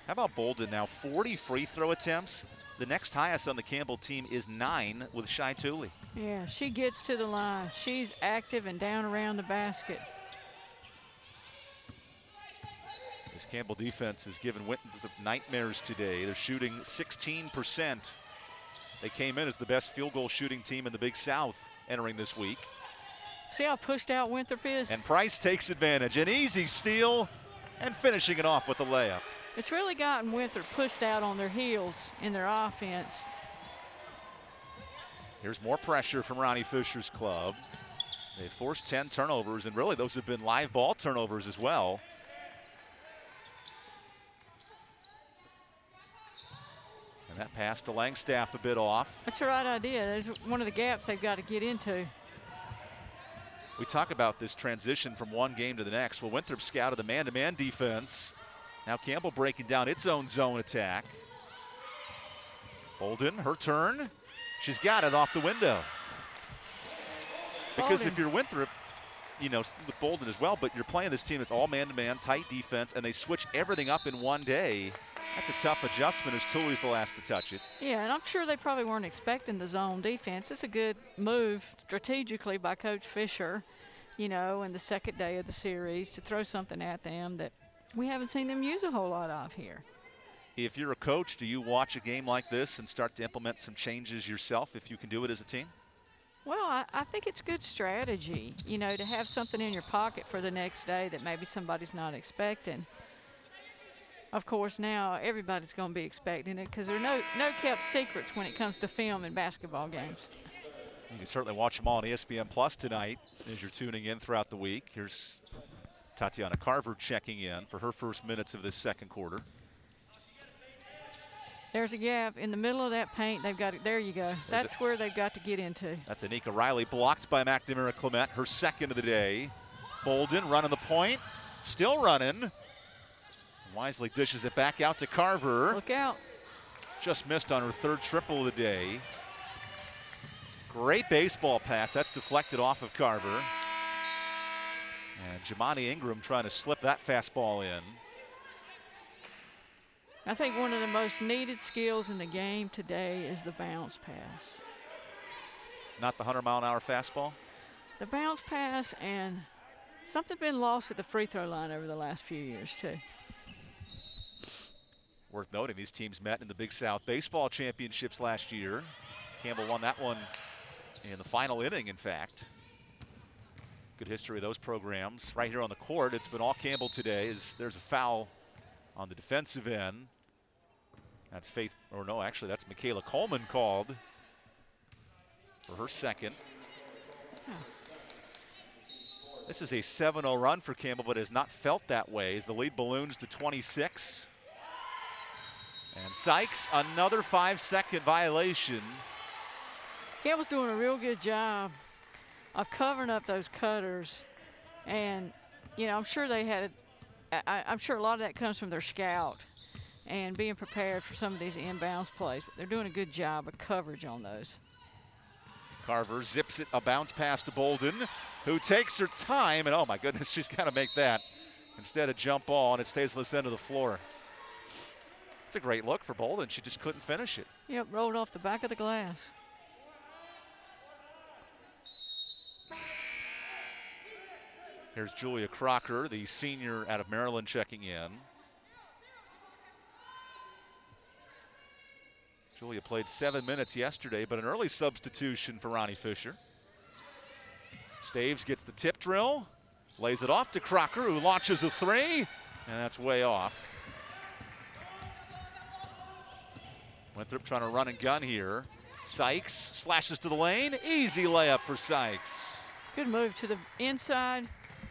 Speaker 2: How about Bolden now? 40 free throw attempts. The next highest on the Campbell team is 9 with Shai Tooley.
Speaker 3: Yeah, she gets to the line. She's active and down around the basket.
Speaker 2: This Campbell defense has given Winthrop nightmares today. They're shooting 16%. They came in as the best field goal shooting team in the Big South entering this week.
Speaker 3: See how pushed out Winthrop is?
Speaker 2: And Price takes advantage. An easy steal and finishing it off with the layup.
Speaker 3: It's really gotten Winthrop pushed out on their heels in their offense.
Speaker 2: Here's more pressure from Ronnie Fisher's club. They forced 10 turnovers, and really those have been live ball turnovers as well. And that pass to Langstaff a bit off.
Speaker 3: That's the right idea. There's one of the gaps they've got to get into.
Speaker 2: We talk about this transition from one game to the next. Well, Winthrop scouted the man-to-man defense. Now Campbell breaking down its own zone attack. Bolden, her turn. She's got it off the window. Because
Speaker 3: Bolden.
Speaker 2: if you're Winthrop, you know, with Bolden as well, but you're playing this team that's all man-to-man, tight defense, and they switch everything up in one day. That's a tough adjustment as Tooley's the last to touch it.
Speaker 3: Yeah, and I'm sure they probably weren't expecting the zone defense. It's a good move strategically by Coach Fisher, you know, in the second day of the series to throw something at them that we haven't seen them use a whole lot of here.
Speaker 2: If you're a coach, do you watch a game like this and start to implement some changes yourself if you can do it as a team?
Speaker 3: Well, I think it's good strategy, you know, to have something in your pocket for the next day that maybe somebody's not expecting. Of course, now everybody's going to be expecting it because there are no kept secrets when it comes to film and basketball games.
Speaker 2: You can certainly watch them all on ESPN Plus tonight as you're tuning in throughout the week. Here's Tatiana Carver checking in for her first minutes of this second quarter.
Speaker 3: There's a gap in the middle of that paint. They've got it. There you go. That's where they've got to get into.
Speaker 2: That's Anika Riley blocked by McNamara Clement, her second of the day. Bolden running the point, still running. Wisely dishes it back out to Carver.
Speaker 3: Look out.
Speaker 2: Just missed on her third triple of the day. Great baseball pass. That's deflected off of Carver. And Jamani Ingram trying to slip that fastball in.
Speaker 3: I think one of the most needed skills in the game today is the bounce pass.
Speaker 2: Not the 100-mile-an-hour fastball?
Speaker 3: The bounce pass, and something been lost at the free throw line over the last few years, too.
Speaker 2: Worth noting, these teams met in the Big South Baseball Championships last year. Campbell won that one in the final inning, in fact. Good history of those programs. Right here on the court, it's been all Campbell today. There's a foul on the defensive end. That's Faith, or no, actually that's Michaela Coleman called for her second. This is a 7-0 run for Campbell, but has not felt that way as the lead balloons to 26. And Sykes, another 5-second violation.
Speaker 3: Campbell's doing a real good job of covering up those cutters. And, you know, I'm sure they had I'm sure a lot of that comes from their scout and being prepared for some of these inbounds plays. But they're doing a good job of coverage on those.
Speaker 2: Carver zips it, a bounce pass to Bolden, who takes her time, and oh my goodness, she's got to make that instead of jump ball, and it stays on this end of the floor. It's a great look for Bolden. She just couldn't finish it.
Speaker 3: Yep, rolled off the back of the glass.
Speaker 2: Here's Julia Crocker, the senior out of Maryland, checking in. Julia played 7 minutes yesterday, but an early substitution for Ronnie Fisher. Staves gets the tip drill, lays it off to Crocker, who launches a three, and that's way off. Winthrop trying to run and gun here. Sykes slashes to the lane, easy layup for Sykes.
Speaker 3: Good move to the inside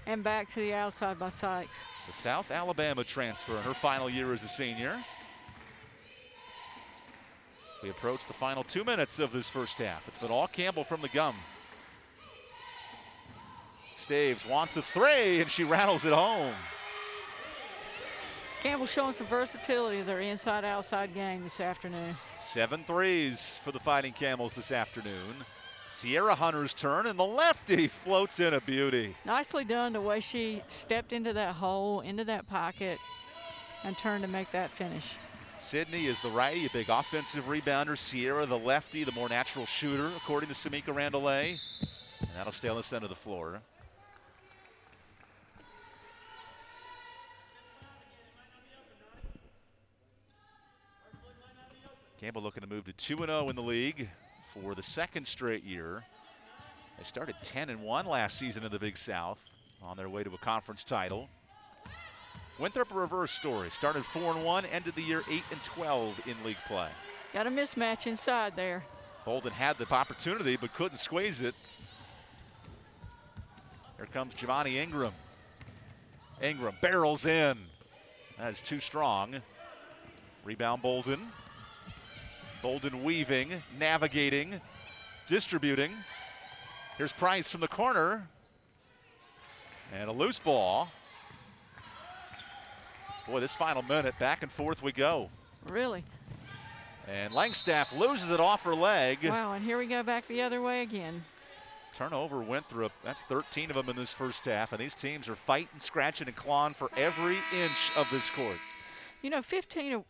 Speaker 3: and back to the outside by Sykes.
Speaker 2: The South Alabama transfer in her final year as a senior. We approach the final 2 minutes of this first half. It's been all Campbell from the gum. Staves wants a three, and she rattles it home.
Speaker 3: Campbell showing some versatility of their inside-outside game this afternoon.
Speaker 2: 7 threes for the Fighting Camels this afternoon. Sierra Hunter's turn, and the lefty floats in a beauty.
Speaker 3: Nicely done the way she stepped into that hole, into that pocket, and turned to make that finish.
Speaker 2: Sydney is the righty, a big offensive rebounder. Sierra, the lefty, the more natural shooter, according to Samika Randolay. And that'll stay on this end of the floor. Campbell looking to move to 2-0 in the league for the second straight year. They started 10-1 last season in the Big South, on their way to a conference title. Winthrop, a reverse story. Started 4-1, ended the year 8-12 in league play.
Speaker 3: Got a mismatch inside there.
Speaker 2: Bolden had the opportunity but couldn't squeeze it. Here comes Giovanni Ingram. Ingram barrels in. That is too strong. Rebound Bolden. Bolden weaving, navigating, distributing. Here's Price from the corner. And a loose ball. Boy, this final minute, back and forth we go.
Speaker 3: Really?
Speaker 2: And Langstaff loses it off her leg.
Speaker 3: Wow, and here we go back the other way again.
Speaker 2: Turnover Winthrop, that's 13 of them in this first half, and these teams are fighting, scratching, and clawing for every inch of this court.
Speaker 3: You know, 15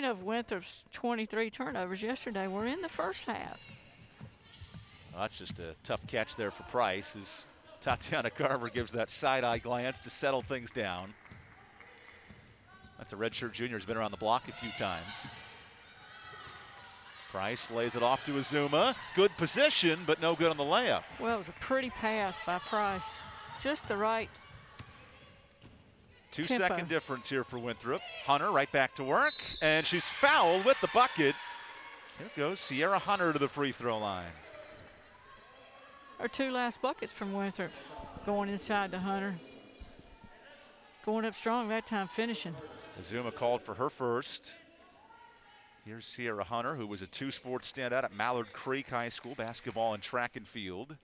Speaker 3: of Winthrop's 23 turnovers yesterday were in the first half.
Speaker 2: Well, that's just a tough catch there for Price, as Tatiana Carver gives that side-eye glance to settle things down. That's a redshirt junior who's been around the block a few times. Price lays it off to Azuma. Good position, but no good on the layup.
Speaker 3: Well, it was a pretty pass by Price. Just the right
Speaker 2: 2-second difference here for Winthrop. Hunter right back to work, and she's fouled with the bucket. Here goes Sierra Hunter to the free throw line.
Speaker 3: Our 2 last buckets from Winthrop, going inside to Hunter. Going up strong that time, finishing.
Speaker 2: Azuma called for her first. Here's Sierra Hunter, who was a 2-sport standout at Mallard Creek High School, basketball and track and field.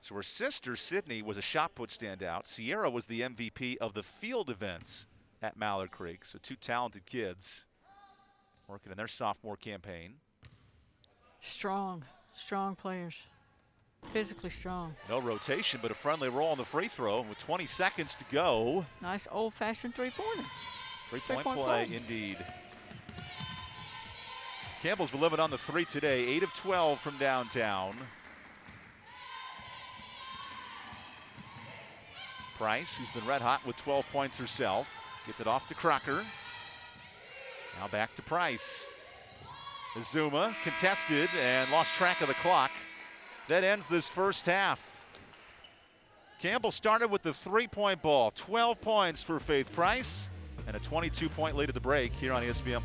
Speaker 2: So her sister, Sydney, was a shot put standout. Sierra was the MVP of the field events at Mallard Creek. So 2 talented kids working in their sophomore campaign.
Speaker 3: Strong players. Physically strong.
Speaker 2: No rotation, but a friendly roll on the free throw. And with 20 seconds to go.
Speaker 3: Nice old-fashioned three-pointer.
Speaker 2: Three-point play, indeed. Campbell's been living on the 3 today, 8 of 12 from downtown. Price, who's been red hot with 12 points herself, gets it off to Crocker. Now back to Price. Azuma contested and lost track of the clock. That ends this first half. Campbell started with the 3-point ball, 12 points for Faith Price, and a 22-point lead at the break here on ESPN+.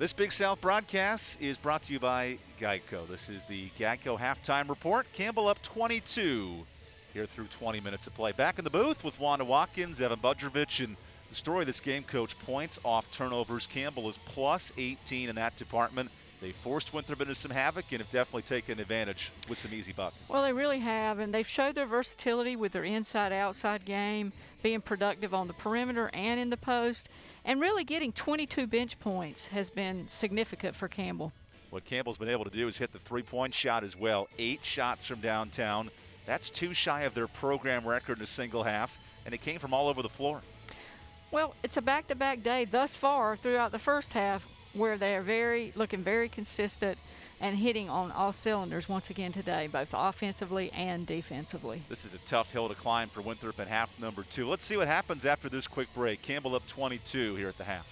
Speaker 2: This Big South broadcast is brought to you by Geico. This is the Geico halftime report. Campbell up 22 here through 20 minutes of play. Back in the booth with Wanda Watkins, Evan Budrovich, and the story of this game, Coach, points off turnovers. Campbell is plus 18 in that department. They forced Winthrop into some havoc and have definitely taken advantage with some easy buckets.
Speaker 3: Well, they really have, and they've showed their versatility with their inside-outside game, being productive on the perimeter and in the post, and really getting 22 bench points has been significant for Campbell.
Speaker 2: What Campbell's been able to do is hit the three-point shot as well. 8 shots from downtown. That's 2 shy of their program record in a single half, and it came from all over the floor.
Speaker 3: Well, it's a back-to-back day thus far throughout the first half where they are looking very consistent and hitting on all cylinders once again today, both offensively and defensively.
Speaker 2: This is a tough hill to climb for Winthrop in half number 2. Let's see what happens after this quick break. Campbell up 22 here at the half.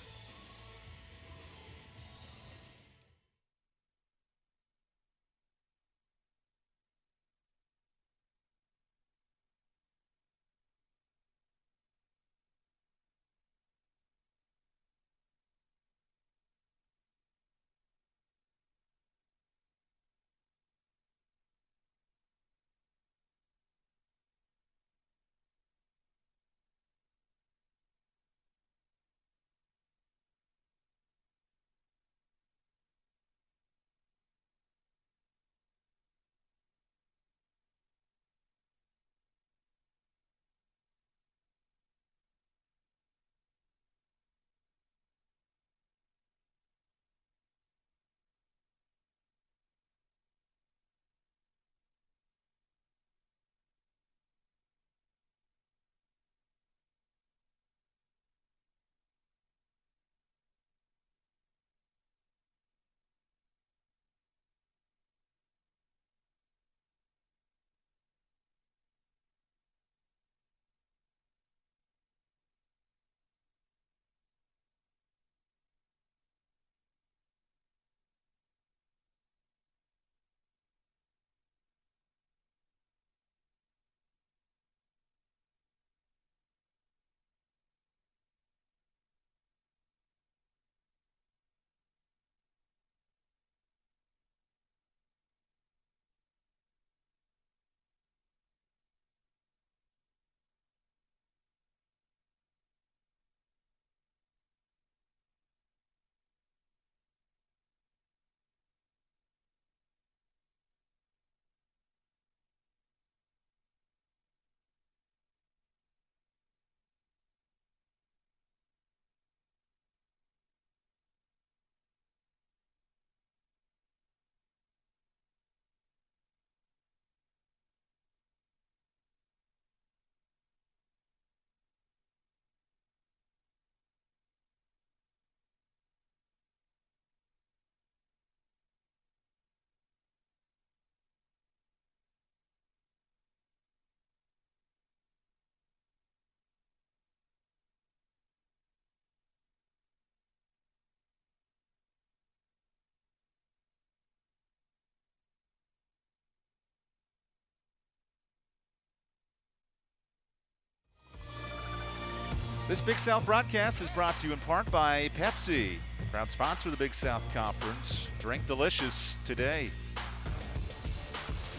Speaker 2: This Big South broadcast is brought to you in part by Pepsi, proud sponsor of the Big South Conference. Drink delicious today.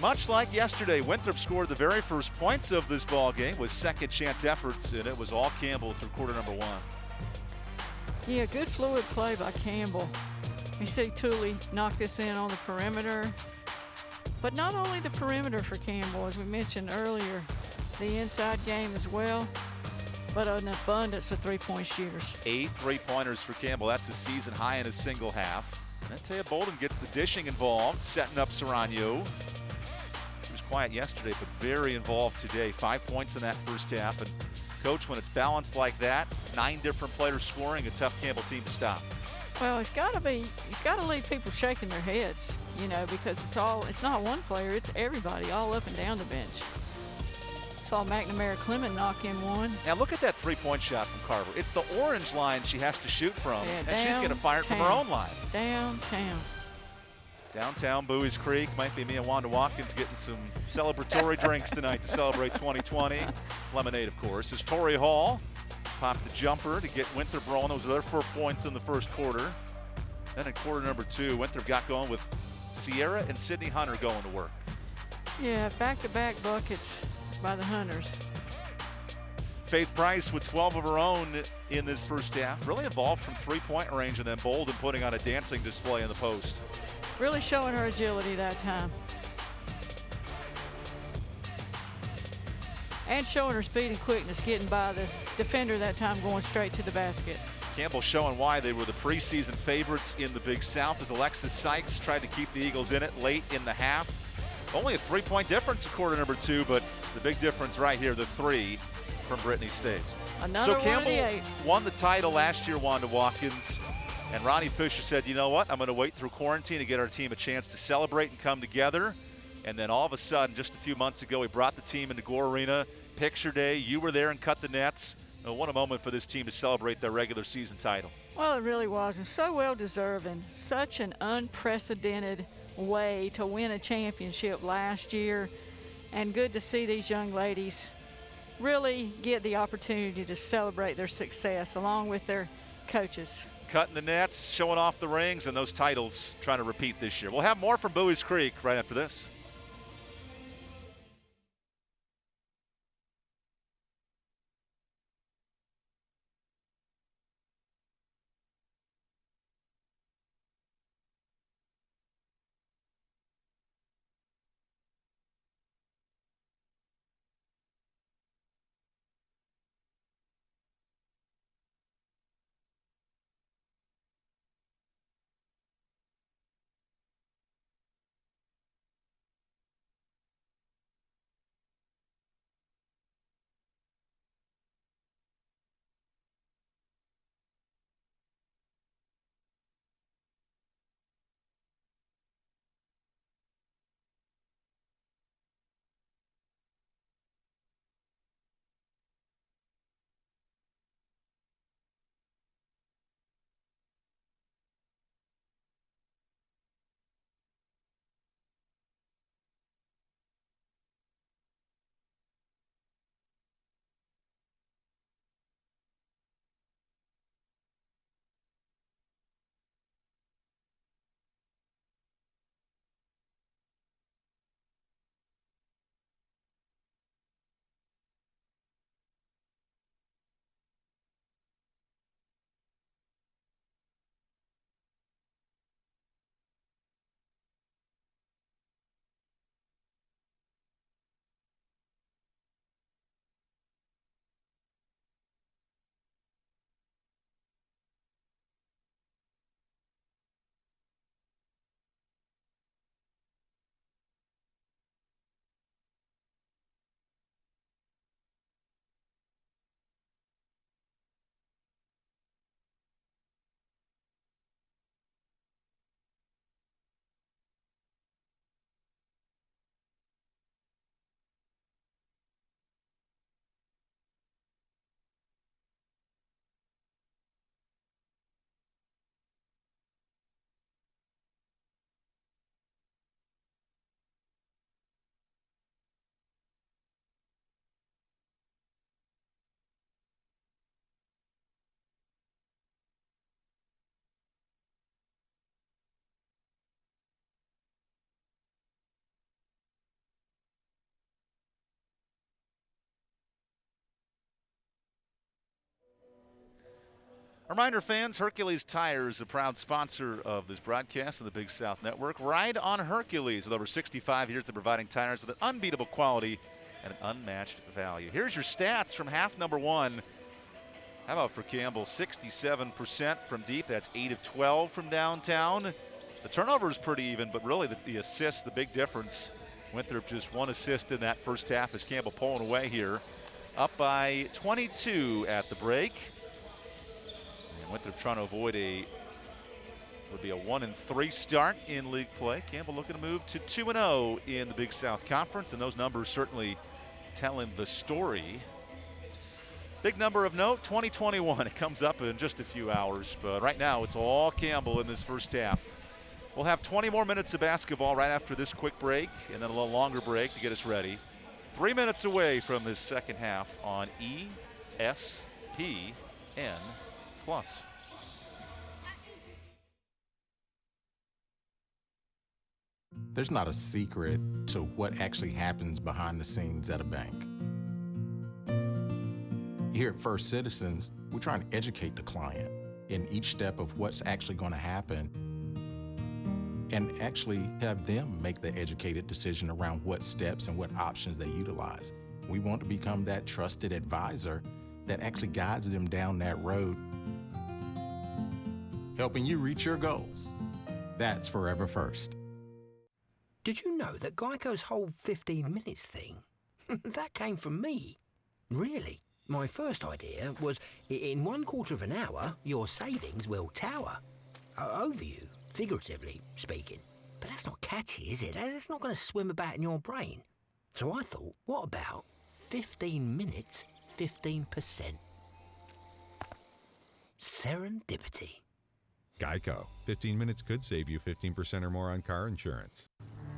Speaker 2: Much like yesterday, Winthrop scored the very first points of this ball game with second chance efforts, and it was all Campbell through quarter number 1.
Speaker 3: Yeah, good fluid play by Campbell. You see Tooley knock this in on the perimeter, but not only the perimeter for Campbell, as we mentioned earlier, the inside game as well, but an abundance of three-point shooters.
Speaker 2: 8 three-pointers for Campbell. That's a season high in a single half. And then Taya Bolden gets the dishing involved, setting up Serrano. He was quiet yesterday, but very involved today. 5 points in that first half. And Coach, when it's balanced like that, 9 different players scoring, a tough Campbell team to stop.
Speaker 3: Well, it's got to leave people shaking their heads, you know, because it's not one player, it's everybody all up and down the bench. Saw McNamara Clement knock in one.
Speaker 2: Now look at that three-point shot from Carver. It's the orange line she has to shoot from,
Speaker 3: yeah,
Speaker 2: and she's going to fire it from her own line.
Speaker 3: Downtown.
Speaker 2: Downtown Bowie's Creek. Might be me and Wanda Watkins getting some celebratory drinks tonight to celebrate 2020. Lemonade, of course. As Torrey Hall popped the jumper to get Winthrop rolling. Those were their 4 points in the first quarter. Then in quarter number 2, Winthrop got going with Sierra and Sydney Hunter going to work.
Speaker 3: Yeah, back-to-back buckets by the Hunters.
Speaker 2: Faith Price with 12 of her own in this first half. Really involved from three-point range, and then Bolden putting on a dancing display in the post.
Speaker 3: Really showing her agility that time. And showing her speed and quickness, getting by the defender that time, going straight to the basket.
Speaker 2: Campbell showing why they were the preseason favorites in the Big South as Alexis Sykes tried to keep the Eagles in it late in the half. Only a 3-point difference in quarter number 2, but the big difference right here, the 3 from Brittany Staves.
Speaker 3: Another
Speaker 2: so Campbell
Speaker 3: 1-8.
Speaker 2: won the title last year, Wanda Watkins, and Ronnie Fisher said, you know what, I'm going to wait through quarantine to get our team a chance to celebrate and come together. And then all of a sudden, just a few months ago, he brought the team into Gore Arena. Picture day, you were there and cut the nets. What a moment for this team to celebrate their regular season title.
Speaker 3: Well, it really was, and so well deserved, and such an unprecedented way to win a championship last year. And good to see these young ladies really get the opportunity to celebrate their success along with their coaches.
Speaker 2: Cutting the nets, showing off the rings, and those titles trying to repeat this year. We'll have more from Bowie's Creek right after this. Reminder, fans, Hercules Tire is a proud sponsor of this broadcast of the Big South Network. Ride on Hercules with over 65 years of providing tires with an unbeatable quality and an unmatched value. Here's your stats from half number 1. How about for Campbell? 67% from deep. That's 8 of 12 from downtown. The turnover is pretty even, but really the assists, the big difference. Winthrop just 1 assist in that first half as Campbell pulling away here. Up by 22 at the break. Winthrop trying to avoid would be a 1-3 start in league play. Campbell looking to move to 2-0 in the Big South Conference, and those numbers certainly telling the story. Big number of note, 2021. It comes up in just a few hours, but right now it's all Campbell in this first half. We'll have 20 more minutes of basketball right after this quick break, and then a little longer break to get us ready. 3 minutes away from this second half on ESPN+.
Speaker 6: There's not a secret to what actually happens behind the scenes at a bank. Here at First Citizens, we're trying to educate the client in each step of what's actually going to happen and actually have them make the educated decision around what steps and what options they utilize. We want to become that trusted advisor that actually guides them down that road, helping you reach your goals. That's Forever First.
Speaker 21: Did you know that Geico's whole 15 minutes thing, that came from me? Really? My first idea was, in 1/4 of an hour, your savings will tower over you, figuratively speaking. But that's not catchy, is it? It's not going to swim about in your brain. So I thought, what about 15 minutes, 15%? Serendipity.
Speaker 10: Geico. 15 minutes could save you 15% or more on car insurance.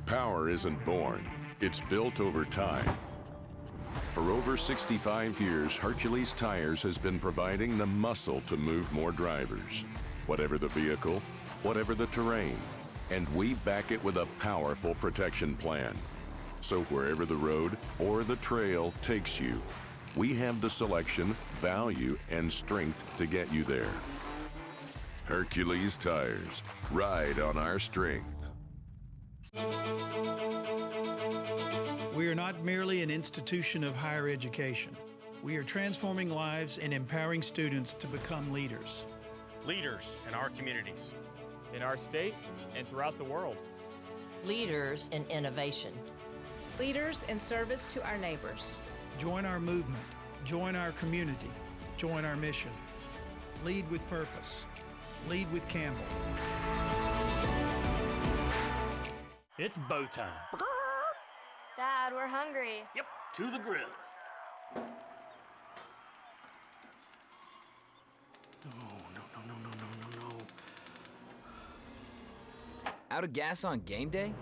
Speaker 5: Power isn't born, it's built over time. For over 65 years, Hercules Tires has been providing the muscle to move more drivers. Whatever the vehicle, whatever the terrain, and we back it with a powerful protection plan. So wherever the road or the trail takes you, we have the selection, value, and strength to get you there. Hercules Tires. Ride on our strength.
Speaker 12: We are not merely an institution of higher education. We are transforming lives and empowering students to become leaders.
Speaker 13: Leaders in our communities.
Speaker 14: In our state and throughout the world.
Speaker 15: Leaders in innovation.
Speaker 16: Leaders in service to our neighbors.
Speaker 12: Join our movement. Join our community. Join our mission. Lead with purpose. Lead with Campbell.
Speaker 13: It's bow time.
Speaker 17: Dad, we're hungry.
Speaker 13: Yep, to the grill. No.
Speaker 18: Out of gas on game day?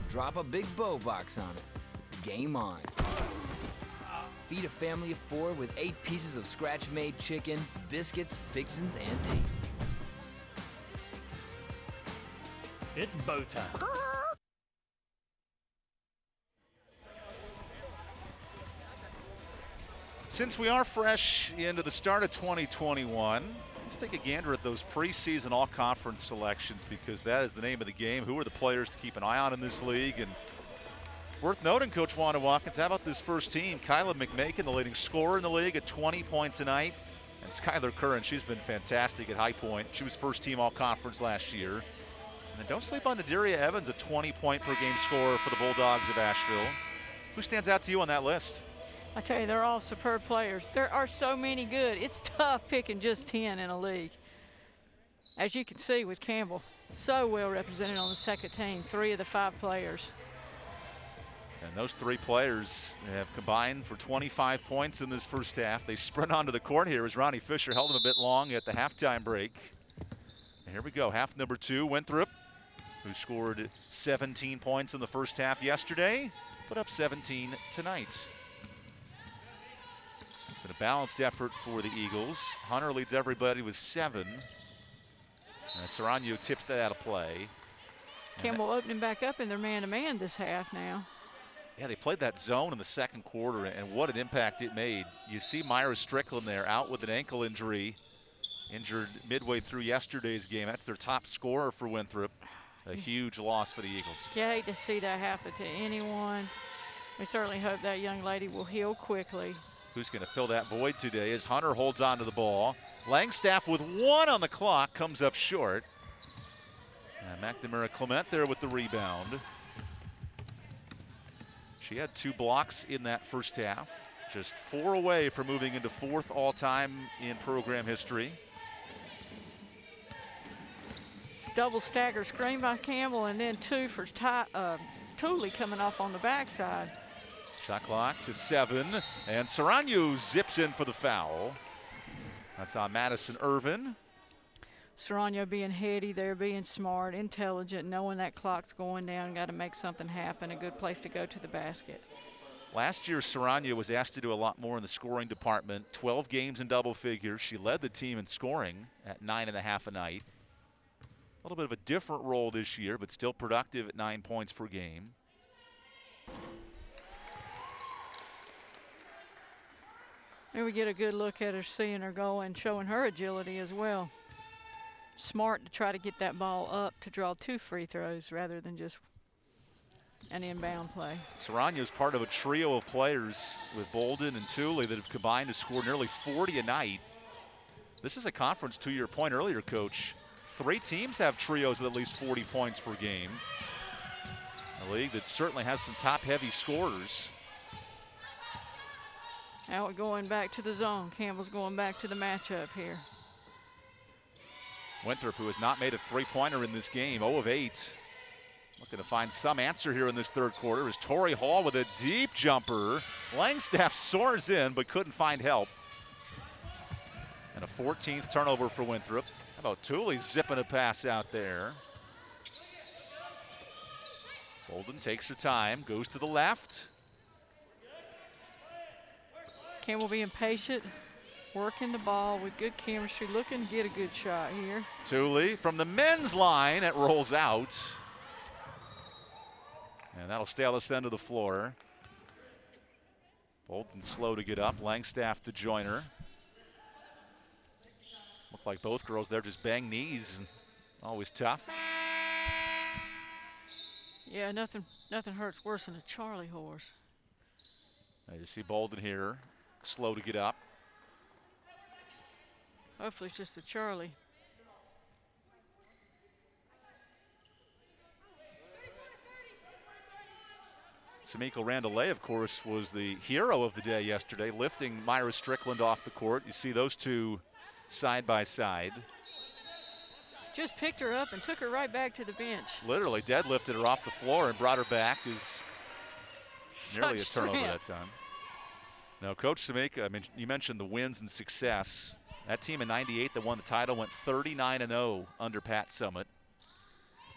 Speaker 18: Drop a big bow box on it. Game on. Feed a family of 4 with 8 pieces of scratch-made chicken, biscuits, fixins, and tea.
Speaker 13: It's bow time.
Speaker 2: Since we are fresh into the start of 2021, let's take a gander at those preseason all-conference selections, because that is the name of the game. Who are the players to keep an eye on in this league? And worth noting, Coach Wanda Watkins, how about this first team? Kyla McMakin, the leading scorer in the league at 20 points a night. And Skylar Curran, she's been fantastic at High Point. She was first team all-conference last year. And then don't sleep on Nadiria Evans, a 20-point-per-game scorer for the Bulldogs of Asheville. Who stands out to you on that list?
Speaker 3: I tell you, they're all superb players. There are so many good. It's tough picking just 10 in a league. As you can see with Campbell, so well represented on the second team, 3 of the 5 players.
Speaker 2: And those 3 players have combined for 25 points in this first half. They sprint onto the court here as Ronnie Fisher held them a bit long at the halftime break. And here we go, half number 2, Winthrop, who scored 17 points in the first half yesterday, put up 17 tonight. It's been a balanced effort for the Eagles. Hunter leads everybody with 7. Serrano tips that out of play.
Speaker 3: Campbell opening back up in their man-to-man this half now.
Speaker 2: Yeah, they played that zone in the second quarter, and what an impact it made. You see Myra Strickland there out with an ankle injury, injured midway through yesterday's game. That's their top scorer for Winthrop. A huge loss for the Eagles.
Speaker 3: You hate to see that happen to anyone. We certainly hope that young lady will heal quickly.
Speaker 2: Who's going to fill that void today as Hunter holds on to the ball. Langstaff with 1 on the clock comes up short. And McNamara Clement there with the rebound. She had 2 blocks in that first half. Just 4 away from moving into 4th all-time in program history.
Speaker 3: Double stagger screen by Campbell, and then 2 for Tooley coming off on the backside.
Speaker 2: Shot clock to 7, and Serrano zips in for the foul. That's on Madison Irvin.
Speaker 3: Serrano being heady there, being smart, intelligent, knowing that clock's going down, got to make something happen, a good place to go to the basket.
Speaker 2: Last year, Serrano was asked to do a lot more in the scoring department. 12 games in double figures. She led the team in scoring at 9.5 a night. little bit of a different role this year, but still productive at 9 points per game.
Speaker 3: Here we get a good look at her seeing her go and showing her agility as well. Smart to try to get that ball up to draw 2 free throws rather than just an inbound play.
Speaker 2: Saranya is part of a trio of players with Bolden and Thule that have combined to score nearly 40 a night. This is a conference, to your point earlier, Coach. 3 teams have trios with at least 40 points per game. A league that certainly has some top-heavy scorers.
Speaker 3: Now we're going back to the zone. Campbell's going back to the matchup here.
Speaker 2: Winthrop, who has not made a three-pointer in this game, 0 of 8. Looking to find some answer here in this third quarter is Torrey Hall with a deep jumper. Langstaff soars in but couldn't find help. And a 14th turnover for Winthrop. How about Thule zipping a pass out there? Bolden takes her time, goes to the left.
Speaker 3: Campbell being patient, working the ball with good chemistry, looking to get a good shot here.
Speaker 2: Thule from the men's line, it rolls out. And that'll stay on this end of the floor. Bolden slow to get up, Langstaff to join her. Look like both girls there just bang knees, and always tough.
Speaker 3: Yeah, nothing hurts worse than a Charlie horse.
Speaker 2: Now you see Bolden here, slow to get up.
Speaker 3: Hopefully it's just a Charlie.
Speaker 2: Samiko Randolay, of course, was the hero of the day yesterday, lifting Myra Strickland off the court. You see those two side by side.
Speaker 3: Just picked her up and took her right back to the bench.
Speaker 2: Literally deadlifted her off the floor and brought her back. Is nearly a turnover that time. Now, Coach Samiko, I mean, you mentioned the wins and success. That team in '98 that won the title went 39-0 under Pat Summitt.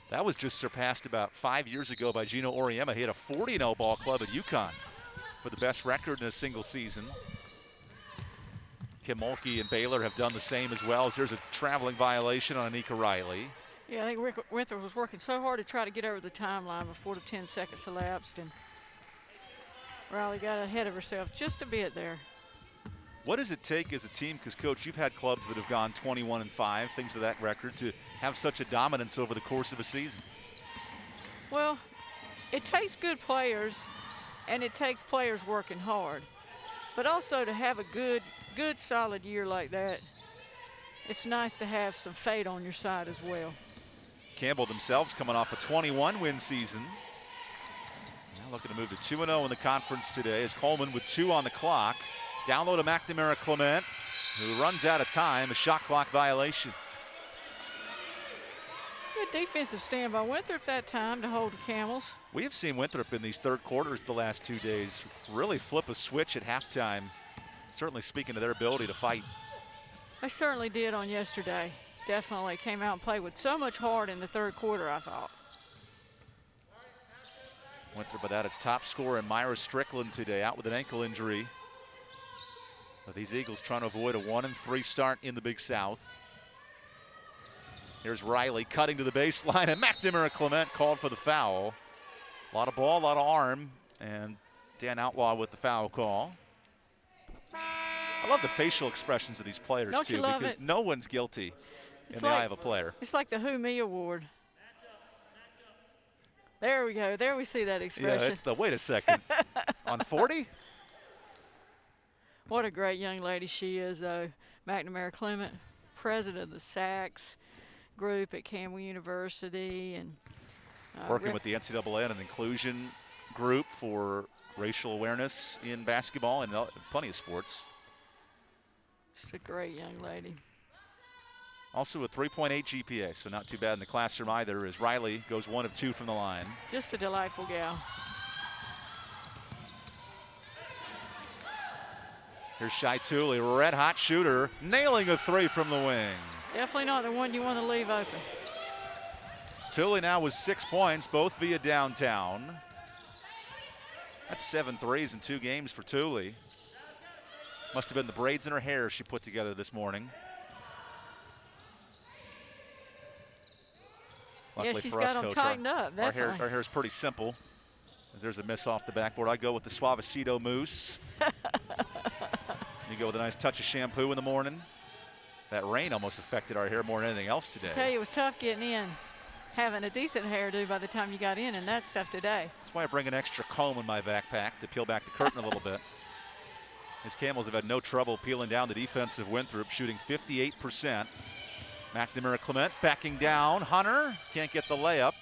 Speaker 2: That was just surpassed about 5 years ago by Gino Oriema. He had a 40-0 ball club at UConn for the best record in a single season. Kim Mulkey and Baylor have done the same as well. As here's a traveling violation on Anika Riley.
Speaker 3: Yeah, I think Winthrop was working so hard to try to get over the timeline before the 10 seconds elapsed, and Riley got ahead of herself just a bit there.
Speaker 2: What does it take as a team, because Coach, you've had clubs that have gone 21-5, things of that record, to have such a dominance over the course of a season?
Speaker 3: Well, it takes good players, and it takes players working hard. But also to have a good solid year like that, it's nice to have some fate on your side as well.
Speaker 2: Campbell themselves coming off a 21-win season. Now looking to move to 2-0 in the conference today as Coleman with 2 on the clock. Down low to McNamara Clement, who runs out of time, a shot clock violation.
Speaker 3: Good defensive stand by Winthrop that time to hold the Camels.
Speaker 2: We have seen Winthrop in these third quarters the last 2 days really flip a switch at halftime, certainly speaking to their ability to fight.
Speaker 3: They certainly did on yesterday. Definitely came out and played with so much heart in the third quarter, I thought.
Speaker 2: Winthrop without its top scorer, Myra Strickland today, out with an ankle injury. But these Eagles trying to avoid a 1-3 start in the Big South. Here's Riley cutting to the baseline, and McNamara Clement called for the foul. A lot of ball, a lot of arm, and Dan Outlaw with the foul call. I love the facial expressions of these players,
Speaker 3: Don't
Speaker 2: too,
Speaker 3: you love
Speaker 2: because
Speaker 3: it?
Speaker 2: no one's guilty in the eye of a player.
Speaker 3: It's like the Who Me Award. There we go. There we see that expression.
Speaker 2: Yeah, it's the, wait a second, on 40?
Speaker 3: What a great young lady she is, though. McNamara Clement, president of the SACS group at Campbell University. And
Speaker 2: working with the NCAA and an inclusion group for racial awareness in basketball and plenty of sports.
Speaker 3: She's a great young lady.
Speaker 2: Also a 3.8 GPA, so not too bad in the classroom either, as Riley goes 1 of 2 from the line.
Speaker 3: Just a delightful gal.
Speaker 2: Here's Shai Thule, red hot shooter, nailing a 3 from the wing.
Speaker 3: Definitely not the one you want to leave open.
Speaker 2: Thule now with 6 points, both via downtown. That's 7 threes in 2 games for Thule. Must have been the braids in her hair she put together this morning. Luckily
Speaker 3: yeah, she's
Speaker 2: for us,
Speaker 3: got them
Speaker 2: Coach,
Speaker 3: tightened up, definitely.
Speaker 2: Our hair's pretty simple. There's a miss off the backboard. I go with the Suavecito mousse. You go with a nice touch of shampoo in the morning. That rain almost affected our hair more than anything else today.
Speaker 3: I tell you, it was tough getting in, having a decent hairdo by the time you got in and that stuff today.
Speaker 2: That's why I bring an extra comb in my backpack to peel back the curtain a little bit. His Camels have had no trouble peeling down the defensive Winthrop, shooting 58%. McNamara Clement backing down. Hunter can't get the layup.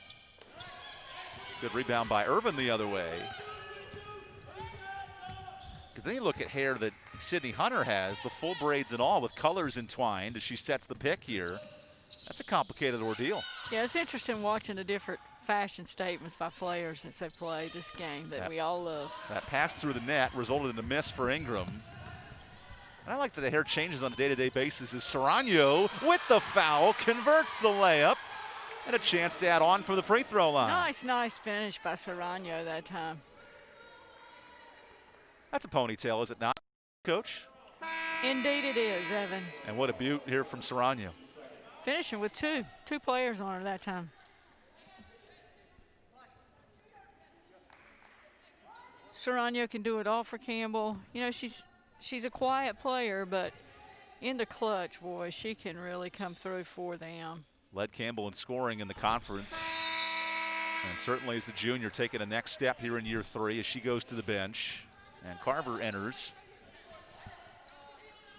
Speaker 2: Good rebound by Irvin the other way. Because then you look at hair that Sydney Hunter has, the full braids and all with colors entwined as she sets the pick here. That's a complicated ordeal.
Speaker 3: Yeah, it's interesting watching the different fashion statements by players as they play this game that we all love.
Speaker 2: That pass through the net resulted in a miss for Ingram. And I like that the hair changes on a day-to-day basis as Serrano with the foul converts the layup and a chance to add on for the free throw line.
Speaker 3: Nice finish by Serrano that time.
Speaker 2: That's a ponytail, is it not, Coach?
Speaker 3: Indeed it is, Evan.
Speaker 2: And what a beaut here from Serrano.
Speaker 3: Finishing with two players on her that time. Serrano can do it all for Campbell. You know, she's a quiet player, but in the clutch, boy, she can really come through for them.
Speaker 2: Led Campbell in scoring in the conference. And certainly as a junior taking a next step here in year 3 as she goes to the bench. And Carver enters.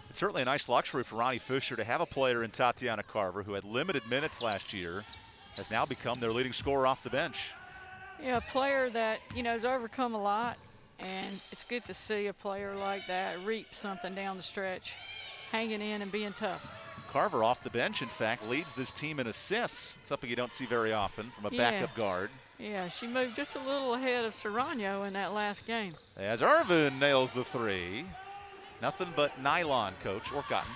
Speaker 2: It's certainly a nice luxury for Ronnie Fisher to have a player in Tatiana Carver who had limited minutes last year, has now become their leading scorer off the bench.
Speaker 3: Yeah, a player that, you know, has overcome a lot, and it's good to see a player like that reap something down the stretch, hanging in and being tough.
Speaker 2: Carver off the bench, in fact, leads this team in assists, something you don't see very often from a backup guard.
Speaker 3: Yeah, she moved just a little ahead of Serrano in that last game.
Speaker 2: As Irvin nails the 3. Nothing but nylon, Coach, or cotton.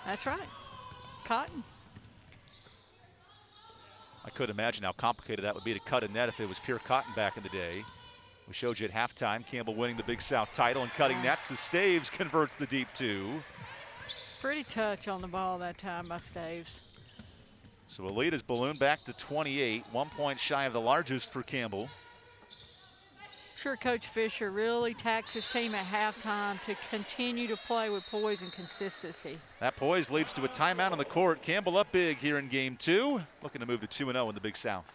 Speaker 3: That's right, cotton.
Speaker 2: I could imagine how complicated that would be to cut a net if it was pure cotton back in the day. We showed you at halftime, Campbell winning the Big South title and cutting nets as Staves converts the deep 2.
Speaker 3: Pretty touch on the ball that time by Staves.
Speaker 2: So a lead is ballooned back to 28, 1 point shy of the largest for Campbell.
Speaker 3: Sure, Coach Fisher really taxed his team at halftime to continue to play with poise and consistency.
Speaker 2: That poise leads to a timeout on the court. Campbell up big here in game 2, looking to move to 2-0 in the Big South.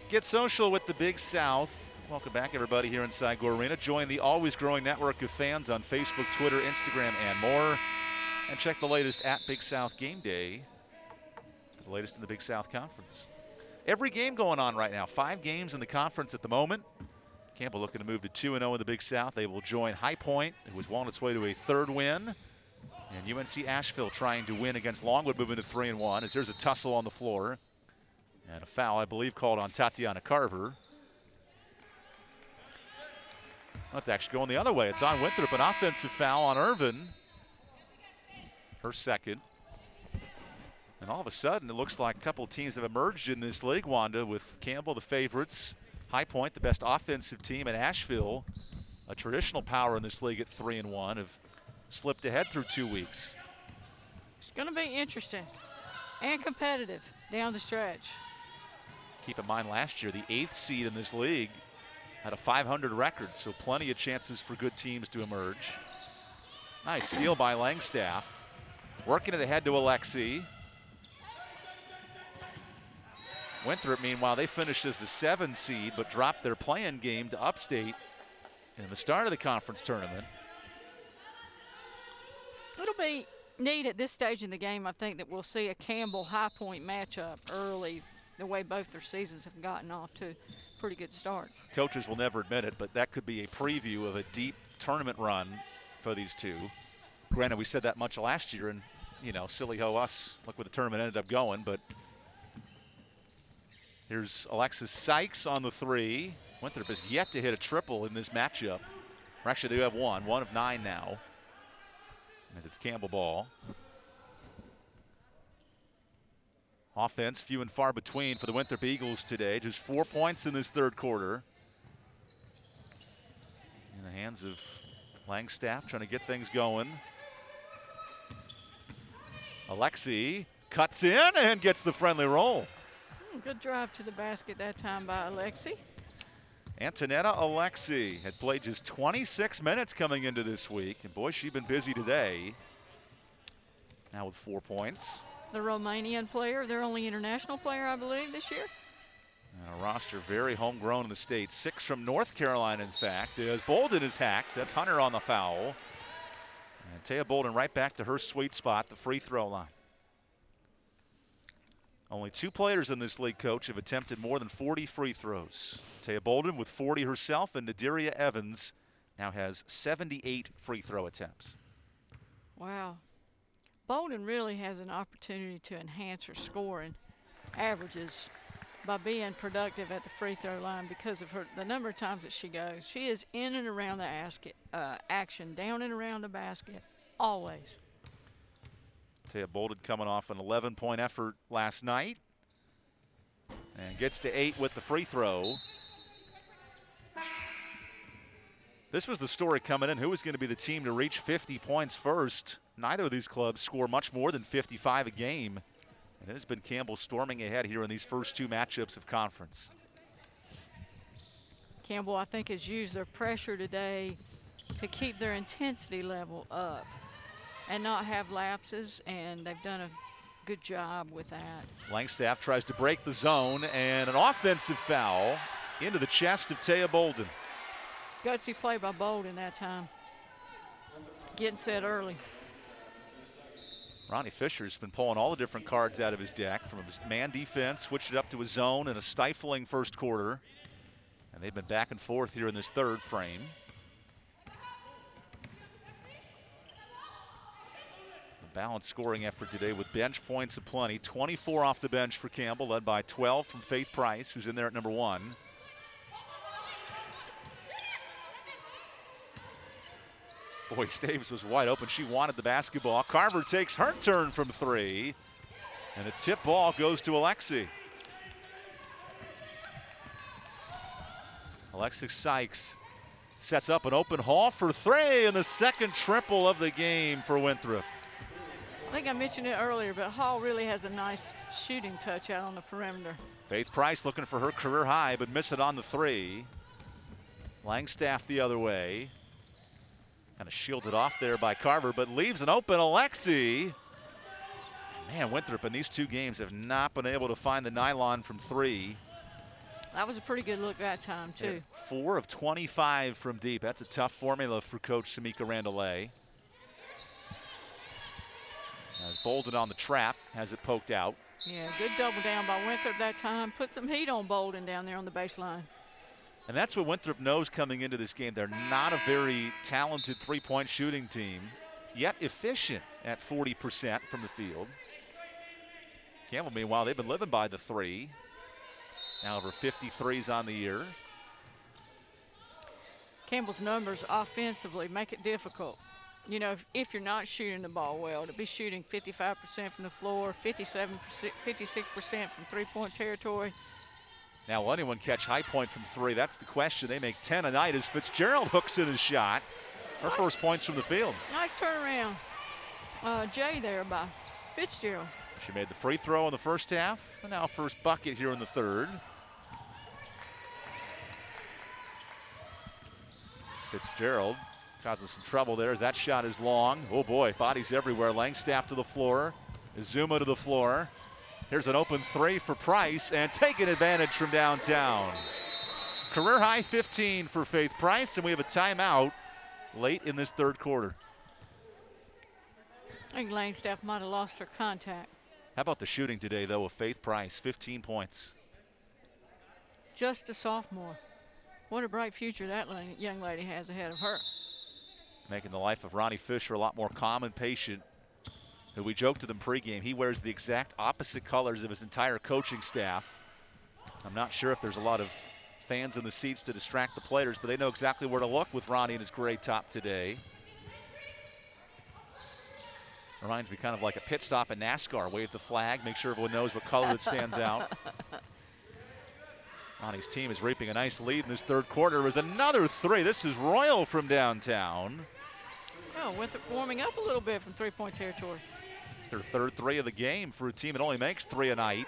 Speaker 2: Get social with the Big South. Welcome back, everybody, here inside Gore Arena. Join the always growing network of fans on Facebook, Twitter, Instagram, and more. And check the latest at Big South Game Day. The latest in the Big South Conference. Every game going on right now. 5 games in the conference at the moment. Campbell looking to move to 2-0 in the Big South. They will join High Point, who was on its way to a 3rd win. And UNC Asheville trying to win against Longwood, moving to 3-1. As there's a tussle on the floor. And a foul, I believe, called on Tatiana Carver. That's actually going the other way. It's on Winthrop, an offensive foul on Irvin. Her second. And all of a sudden, it looks like a couple of teams have emerged in this league, Wanda, with Campbell, the favorites. High Point, the best offensive team, and Asheville, a traditional power in this league at 3-1, have slipped ahead through 2 weeks.
Speaker 3: It's going to be interesting and competitive down the stretch.
Speaker 2: Keep in mind, last year, the 8th seed in this league had a 500 record, so plenty of chances for good teams to emerge. Nice steal by Langstaff. Working it ahead to Alexi. Winthrop, meanwhile, they finished as the 7 seed, but dropped their play-in game to Upstate in the start of the conference tournament.
Speaker 3: It'll be neat at this stage in the game, I think, that we'll see a Campbell-High Point matchup early, the way both their seasons have gotten off to pretty good starts.
Speaker 2: Coaches will never admit it, but that could be a preview of a deep tournament run for these two. Granted, we said that much last year, and, you know, silly ho us, look where the tournament ended up going, but here's Alexis Sykes on the 3. Winthrop has yet to hit a triple in this matchup. Or actually, they have one of 9 now, as it's Campbell ball. Offense few and far between for the Winthrop Eagles today. Just 4 points in this 3rd quarter. In the hands of Langstaff, trying to get things going. Alexi cuts in and gets the friendly roll.
Speaker 3: Good drive to the basket that time by Alexi.
Speaker 2: Antonetta Alexi had played just 26 minutes coming into this week. And boy, she's been busy today. Now with 4 points.
Speaker 3: The Romanian player, their only international player, I believe, this year.
Speaker 2: And a roster very homegrown in the States. 6 from North Carolina, in fact, as Bolden is hacked. That's Hunter on the foul. And Taya Bolden right back to her sweet spot, the free throw line. Only 2 players in this league, Coach, have attempted more than 40 free throws. Taya Bolden with 40 herself, and Nadiria Evans now has 78 free throw attempts.
Speaker 3: Wow. Bolden really has an opportunity to enhance her scoring averages by being productive at the free throw line because of the number of times that she goes. She is in and around the action, down and around the basket, always.
Speaker 2: Taya Bolden coming off an 11-point effort last night and gets to 8 with the free throw. This was the story coming in. Who was going to be the team to reach 50 points first? Neither of these clubs score much more than 55 a game. And it has been Campbell storming ahead here in these first 2 matchups of conference.
Speaker 3: Campbell, I think, has used their pressure today to keep their intensity level up and not have lapses, and they've done a good job with that.
Speaker 2: Langstaff tries to break the zone, and an offensive foul into the chest of Taya Bolden.
Speaker 3: Gutsy play by Bolden that time. Getting set early.
Speaker 2: Ronnie Fisher's been pulling all the different cards out of his deck from his man defense, switched it up to a zone in a stifling first quarter. And they've been back and forth here in this 3rd frame. A balanced scoring effort today with bench points aplenty. 24 off the bench for Campbell, led by 12 from Faith Price, who's in there at number 1. Boy, Staves was wide open. She wanted the basketball. Carver takes her turn from 3. And a tip ball goes to Alexi. Alexis Sykes sets up an open hall for 3, and the 2nd triple of the game for Winthrop.
Speaker 3: I think I mentioned it earlier, but Hall really has a nice shooting touch out on the perimeter.
Speaker 2: Faith Price looking for her career high, but miss it on the 3. Langstaff the other way. Kind of shielded off there by Carver, but leaves an open Alexi. Man, Winthrop in these 2 games have not been able to find the nylon from 3.
Speaker 3: That was a pretty good look that time, too.
Speaker 2: Yeah, 4 of 25 from deep. That's a tough formula for Coach Samika Randallé. As Bolden on the trap, has it poked out.
Speaker 3: Yeah, good double down by Winthrop that time. Put some heat on Bolden down there on the baseline.
Speaker 2: And that's what Winthrop knows coming into this game. They're not a very talented three-point shooting team, yet efficient at 40% from the field. Campbell, meanwhile, they've been living by the three. Now over 53s on the year.
Speaker 3: Campbell's numbers offensively make it difficult. You know, if you're not shooting the ball well, to be shooting 55% from the floor, 56% from three-point territory.
Speaker 2: Now, will anyone catch High Point from three? That's the question. They make 10 a night as Fitzgerald hooks in his shot. Her first points from the field.
Speaker 3: Nice turnaround. Jay there by Fitzgerald.
Speaker 2: She made the free throw in the first half, and now first bucket here in the third. Fitzgerald causing some trouble there as that shot is long. Oh boy, bodies everywhere. Langstaff to the floor, Izuma to the floor. Here's an open three for Price, and taking advantage from downtown. Career high 15 for Faith Price, and we have a timeout late in this third quarter.
Speaker 3: I think Langstaff might have lost her contact.
Speaker 2: How about the shooting today, though, of Faith Price? 15 points.
Speaker 3: Just a sophomore. What a bright future that young lady has ahead of her.
Speaker 2: Making the life of Ronnie Fisher a lot more calm and patient. Who we joked to them pregame, he wears the exact opposite colors of his entire coaching staff. I'm not sure if there's a lot of fans in the seats to distract the players, but they know exactly where to look with Ronnie in his gray top today. Reminds me kind of like a pit stop in NASCAR. Wave the flag, make sure everyone knows what color it stands out. Ronnie's team is reaping a nice lead in this third quarter. There's another three. This is Royal from downtown.
Speaker 3: Oh, Winthrop warming up a little bit from three-point territory.
Speaker 2: It's their third three of the game for a team that only makes 3 a night.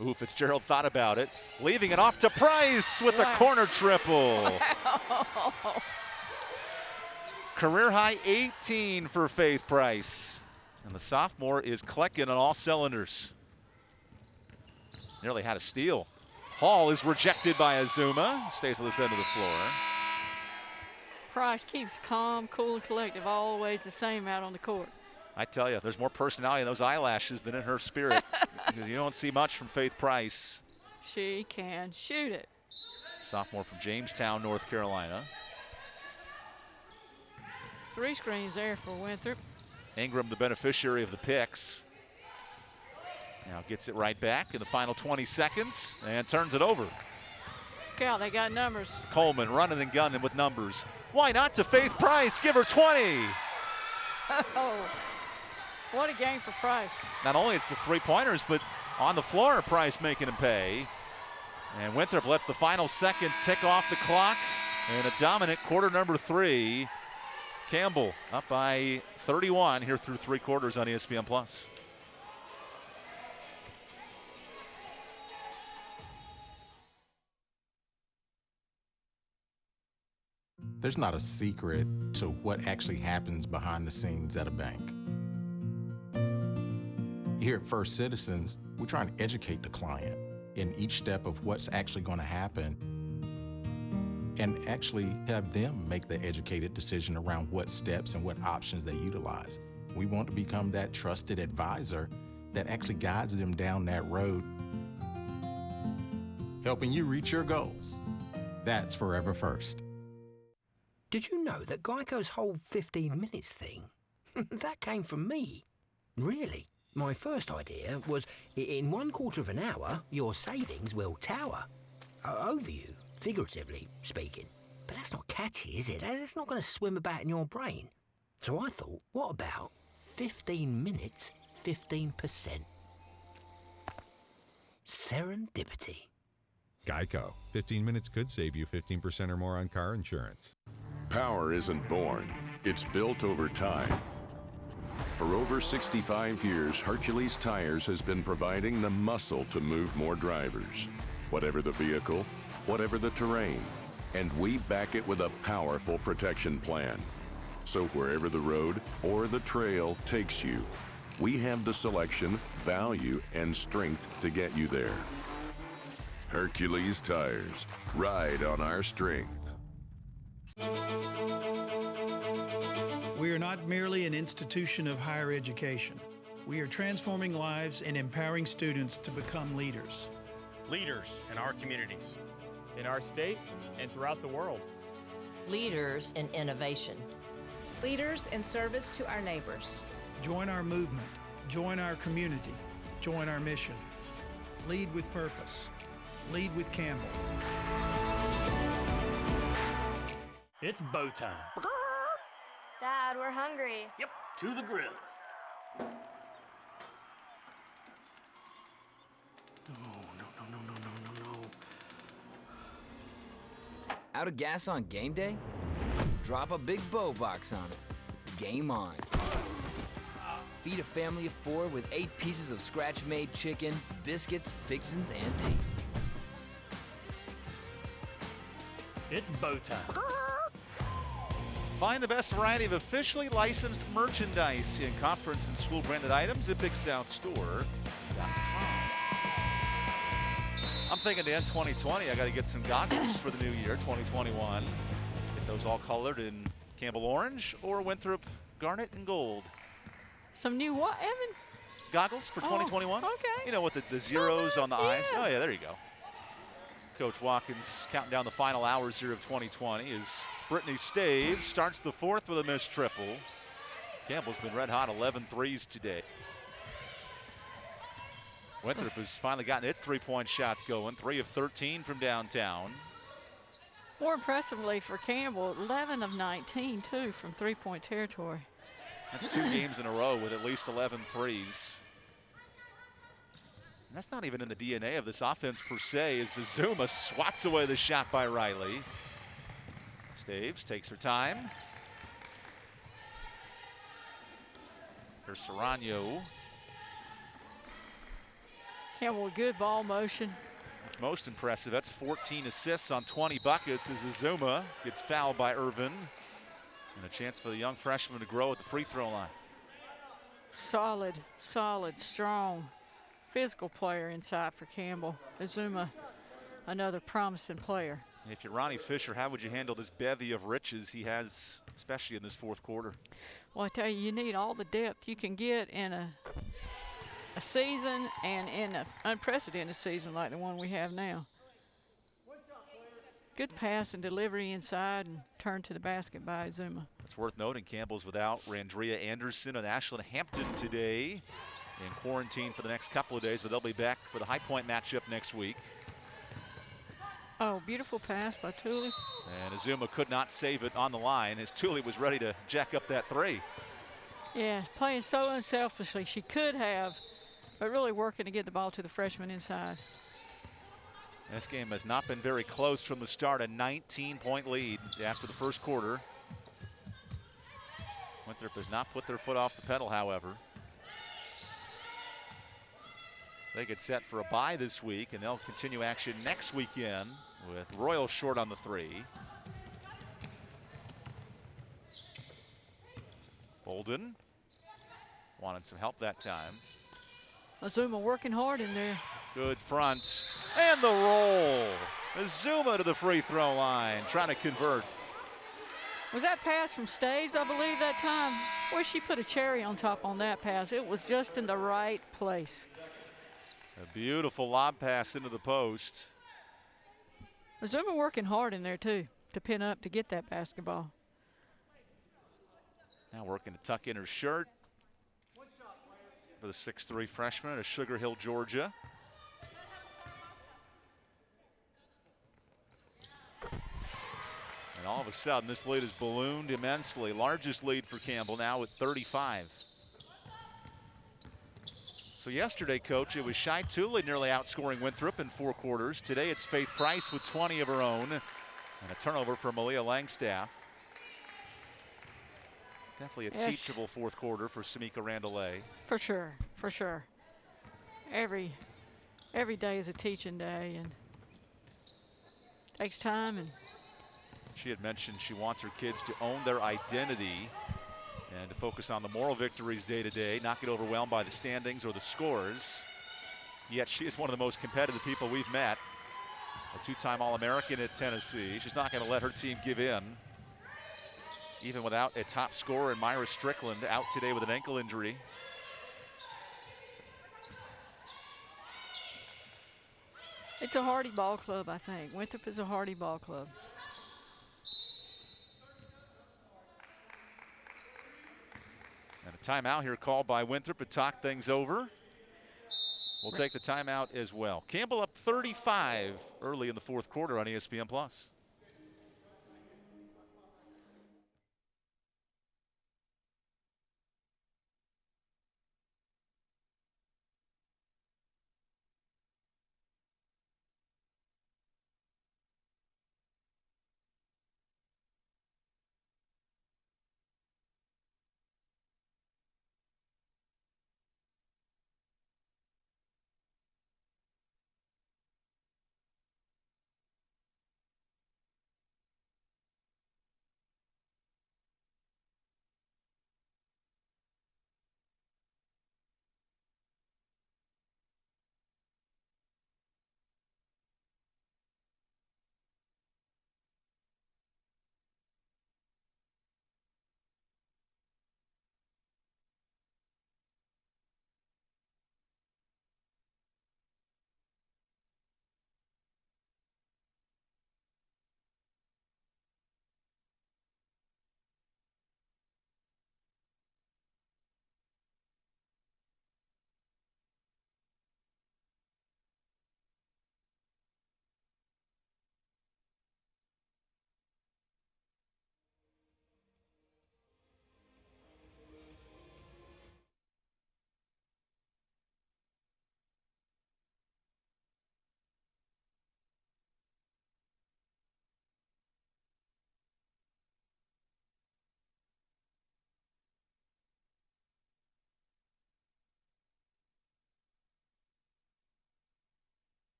Speaker 2: Ooh, Fitzgerald thought about it. Leaving it off to Price with a corner triple.
Speaker 3: Wow.
Speaker 2: Career high 18 for Faith Price. And the sophomore is clicking on all cylinders. Nearly had a steal. Hall is rejected by Izuma. Stays on this end of the floor.
Speaker 3: Price keeps calm, cool, and collective, always the same out on the court.
Speaker 2: I tell you, there's more personality in those eyelashes than in her spirit. Because you don't see much from Faith Price.
Speaker 3: She can shoot it.
Speaker 2: Sophomore from Jamestown, North Carolina.
Speaker 3: 3 screens there for Winthrop.
Speaker 2: Ingram, the beneficiary of the picks. Now gets it right back in the final 20 seconds and turns it over.
Speaker 3: Look out, they got numbers.
Speaker 2: Coleman running and gunning with numbers. Why not to Faith Price? Give her 20.
Speaker 3: Oh, what a game for Price.
Speaker 2: Not only it's the three-pointers, but on the floor, Price making him pay. And Winthrop lets the final seconds tick off the clock. And a dominant quarter number 3. Campbell up by 31 here through 3 quarters on ESPN+.
Speaker 6: There's not a secret to what actually happens behind the scenes at a bank. Here at First Citizens, we're trying to educate the client in each step of what's actually going to happen and actually have them make the educated decision around what steps and what options they utilize. We want to become that trusted advisor that actually guides them down that road, helping you reach your goals. That's Forever First.
Speaker 21: Did you know that Geico's whole 15 minutes thing, that came from me? Really? My first idea was, in 1/4 of an hour, your savings will tower over you, figuratively speaking. But that's not catchy, is it? That's not going to swim about in your brain. So I thought, what about 15 minutes, 15%? Serendipity.
Speaker 10: Geico. 15 minutes could save you 15% or more on car insurance.
Speaker 5: Power isn't born, it's built over time. For over 65 years, Hercules Tires has been providing the muscle to move more drivers. Whatever the vehicle, whatever the terrain, and we back it with a powerful protection plan. So wherever the road or the trail takes you, we have the selection, value, and strength to get you there. Hercules Tires. Ride on our strength.
Speaker 12: We are not merely an institution of higher education. We are transforming lives and empowering students to become leaders.
Speaker 13: Leaders in our communities.
Speaker 14: In our state and throughout the world.
Speaker 15: Leaders in innovation.
Speaker 16: Leaders in service to our neighbors.
Speaker 12: Join our movement. Join our community. Join our mission. Lead with purpose. Lead with Campbell.
Speaker 13: It's bow time.
Speaker 17: Dad, we're hungry.
Speaker 13: Yep, to the grill. No.
Speaker 18: Out of gas on game day? Drop a big bow box on it. Game on. Feed a family of 4 with 8 pieces of scratch-made chicken, biscuits, fixins, and tea.
Speaker 13: It's bow time.
Speaker 2: Find the best variety of officially licensed merchandise in conference and school branded items at BigSouthStore.com. I'm thinking to end 2020, I got to get some goggles for the new year, 2021. Get those all colored in Campbell Orange or Winthrop Garnet and Gold.
Speaker 3: Some new what, Evan?
Speaker 2: Goggles for 2021.
Speaker 3: Okay.
Speaker 2: You know, with the zeros on the eyes. Oh, yeah, there you go. Coach Watkins counting down the final hours here of 2020 as Brittany Staves starts the 4th with a missed triple. Campbell's been red hot, 11 threes today. Winthrop has finally gotten its three-point shots going, 3 of 13 from downtown.
Speaker 3: More impressively for Campbell, 11 of 19, too, from three-point territory.
Speaker 2: That's 2 games in a row with at least 11 threes. And that's not even in the DNA of this offense per se, as Azuma swats away the shot by Riley. Staves takes her time. Here's Serrano.
Speaker 3: Campbell, good ball motion.
Speaker 2: It's most impressive. That's 14 assists on 20 buckets as Azuma gets fouled by Irvin. And a chance for the young freshman to grow at the free throw line.
Speaker 3: Solid, strong, physical player inside for Campbell. Azuma, another promising player.
Speaker 2: If you're Ronnie Fisher, how would you handle this bevy of riches he has, especially in this 4th quarter?
Speaker 3: Well, I tell you, you need all the depth you can get in a season and in an unprecedented season like the one we have now. Good pass and delivery inside and turn to the basket by Azuma.
Speaker 2: It's worth noting Campbell's without Randrea Anderson and Ashlyn Hampton today in quarantine for the next couple of days, but they'll be back for the High Point matchup next week.
Speaker 3: Oh, beautiful pass by Tooley.
Speaker 2: And Azuma could not save it on the line as Tooley was ready to jack up that 3.
Speaker 3: Yeah, playing so unselfishly. She could have, but really working to get the ball to the freshman inside.
Speaker 2: This game has not been very close from the start. A 19-point lead after the first quarter. Winthrop has not put their foot off the pedal, however. They get set for a bye this week, and they'll continue action next weekend with Royal short on the 3. Bolden wanted some help that time.
Speaker 3: Azuma working hard in there.
Speaker 2: Good front, and the roll. Azuma to the free throw line, trying to convert.
Speaker 3: Was that pass from Staves, I believe, that time? Where she put a cherry on top on that pass. It was just in the right place.
Speaker 2: A beautiful lob pass into the post.
Speaker 3: Azuma working hard in there, too, to pin up to get that basketball.
Speaker 2: Now working to tuck in her shirt for the 6'3" freshman at Sugar Hill, Georgia. And all of a sudden, this lead has ballooned immensely. Largest lead for Campbell now at 35. So yesterday, Coach, it was Shai Tooley nearly outscoring Winthrop in 4 quarters. Today, it's Faith Price with 20 of her own. And a turnover for Malia Langstaff. Definitely a teachable 4th quarter for Samika Randallay.
Speaker 3: For sure, for sure. Every day is a teaching day, and takes time. And
Speaker 2: she had mentioned she wants her kids to own their identity and to focus on the moral victories day to day, not get overwhelmed by the standings or the scores. Yet she is one of the most competitive people we've met. a two-time All-American at Tennessee. She's not going to let her team give in. Even without a top scorer in Myra Strickland, out today with an ankle injury.
Speaker 3: It's a Hardy ball club, I think. Winthrop is a Hardy ball club.
Speaker 2: And a timeout here called by Winthrop to talk things over. We'll take the timeout as well. Campbell up 35 early in the fourth quarter on ESPN+.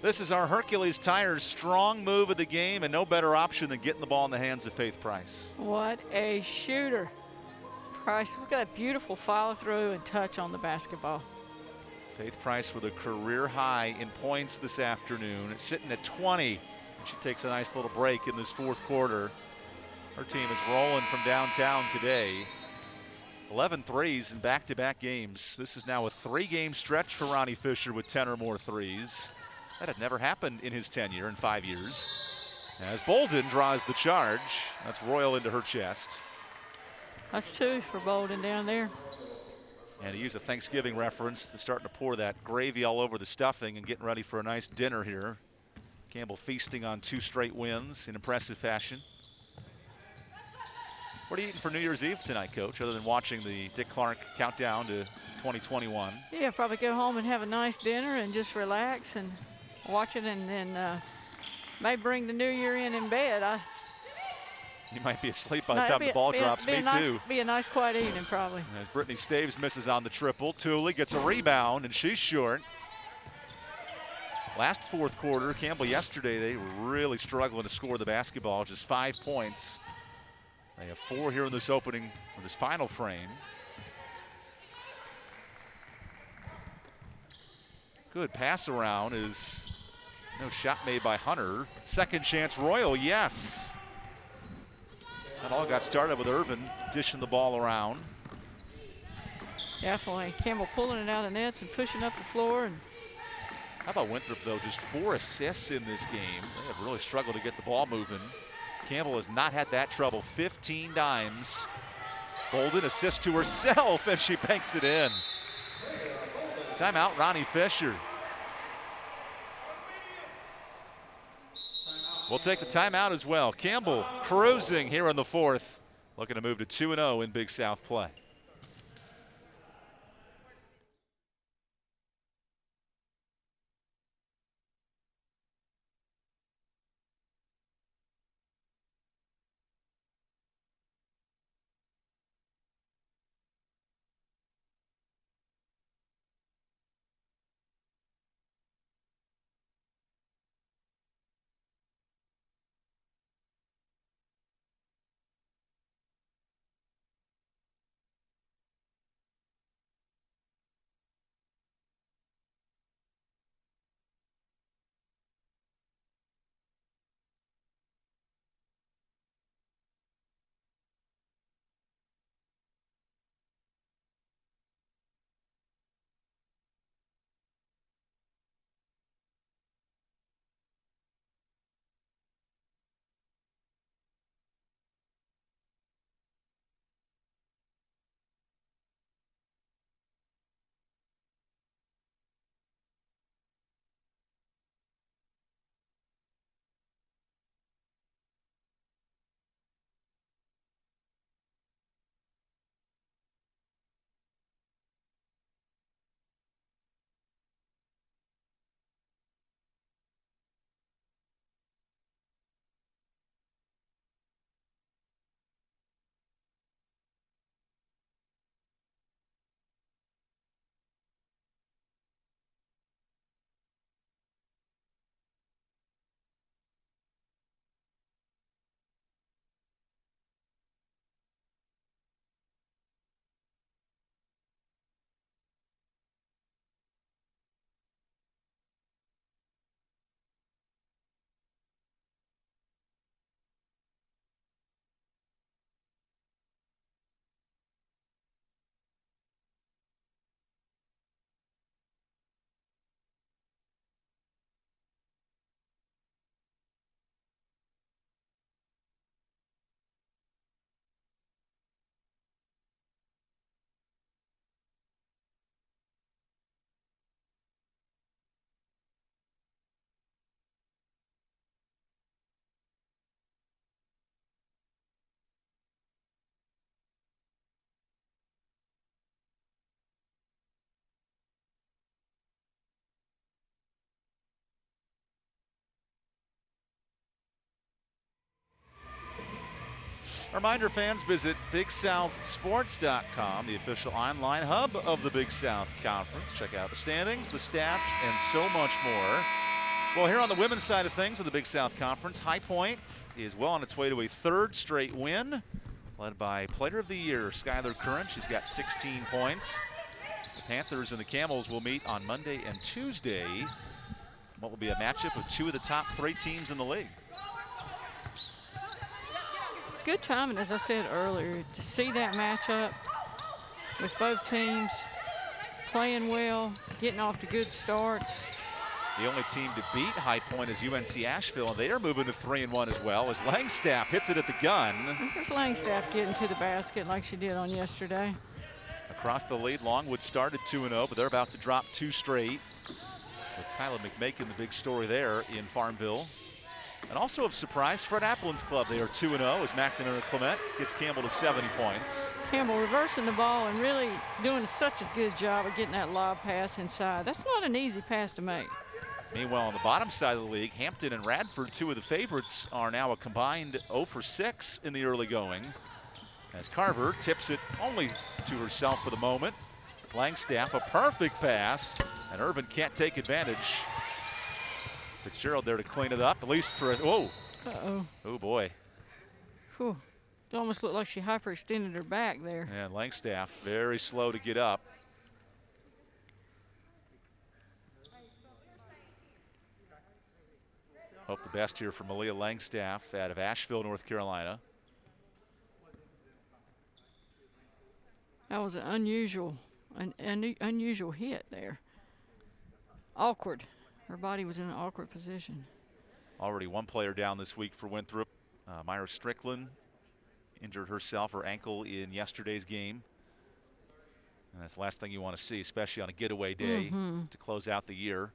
Speaker 2: This is our Hercules Tires strong move of the game, and no better option than getting the ball in the hands of Faith Price.
Speaker 3: What a shooter. Price, look at that beautiful follow through and touch on the basketball.
Speaker 2: Faith Price with a career high in points this afternoon. It's sitting at 20. She takes a nice little break in this fourth quarter. Her team is rolling from downtown today. 11 threes in back-to-back games. This is now a 3-game stretch for Ronnie Fisher with 10 or more threes. That had never happened in his tenure in 5 years. As Bolden draws the charge, that's Royal into her chest.
Speaker 3: That's 2 for Bolden down there.
Speaker 2: And to use a Thanksgiving reference, they're starting to pour that gravy all over the stuffing and getting ready for a nice dinner here. Campbell feasting on 2 straight wins in impressive fashion. What are you eating for New Year's Eve tonight, Coach, other than watching the Dick Clark countdown to 2021?
Speaker 3: Yeah, probably go home and have a nice dinner and just relax and watch it, and then may bring the new year in bed.
Speaker 2: You might be asleep by the time the ball drops. Me too.
Speaker 3: Be a nice quiet evening, probably.
Speaker 2: As Brittany Staves misses on the triple, Tooley gets a rebound, and she's short. Last fourth quarter, Campbell yesterday, they were really struggling to score the basketball, just 5 points. They have 4 here in this opening, or this final frame. Good pass around is no shot made by Hunter. Second chance Royal, yes. That all got started with Irvin dishing the ball around.
Speaker 3: Definitely. Campbell pulling it out of the nets and pushing up the floor. And
Speaker 2: how about Winthrop, though? Just 4 assists in this game. They have really struggled to get the ball moving. Campbell has not had that trouble. 15 dimes. Bolden assists to herself, and she banks it in. Timeout, Ronnie Fisher. We'll take the timeout as well. Campbell cruising here in the fourth, looking to move to 2-0 in Big South play. Reminder, fans, visit BigSouthSports.com, the official online hub of the Big South Conference. Check out the standings, the stats, and so much more. Well, here on the women's side of things of the Big South Conference, High Point is well on its way to a third straight win, led by Player of the Year, Skylar Curran. She's got 16 points. The Panthers and the Camels will meet on Monday and Tuesday. What will be a matchup of two of the top three teams in the league.
Speaker 3: Good timing, as I said earlier, to see that matchup with both teams playing well, getting off to good starts.
Speaker 2: The only team to beat High Point is UNC Asheville, and they are moving to 3-1 as well as Langstaff hits it at the gun.
Speaker 3: There's Langstaff getting to the basket like she did on yesterday.
Speaker 2: Across the lead, Longwood started 2-0, but they're about to drop two straight. With Kyla McMakin, the big story there in Farmville. And also of surprise, Fred Applin's club. They are 2-0 as McNamara Clement gets Campbell to 70 points.
Speaker 3: Campbell reversing the ball and really doing such a good job of getting that lob pass inside. That's not an easy pass to make.
Speaker 2: Meanwhile, on the bottom side of the league, Hampton and Radford, two of the favorites, are now a combined 0 for 6 in the early going. As Carver tips it only to herself for the moment. Langstaff, a perfect pass, and Irvin can't take advantage. Fitzgerald there to clean it up, at least for a, whoa.
Speaker 3: Uh-oh.
Speaker 2: Oh, boy.
Speaker 3: Whew. It almost looked like she hyperextended her back there.
Speaker 2: And Langstaff very slow to get up. Hope the best here for Malia Langstaff out of Asheville, North Carolina.
Speaker 3: That was an unusual hit there. Awkward. Her body was in an awkward position.
Speaker 2: Already one player down this week for Winthrop. Myra Strickland injured herself, her ankle, in yesterday's game. And that's the last thing you want to see, especially on a getaway day to close out the year.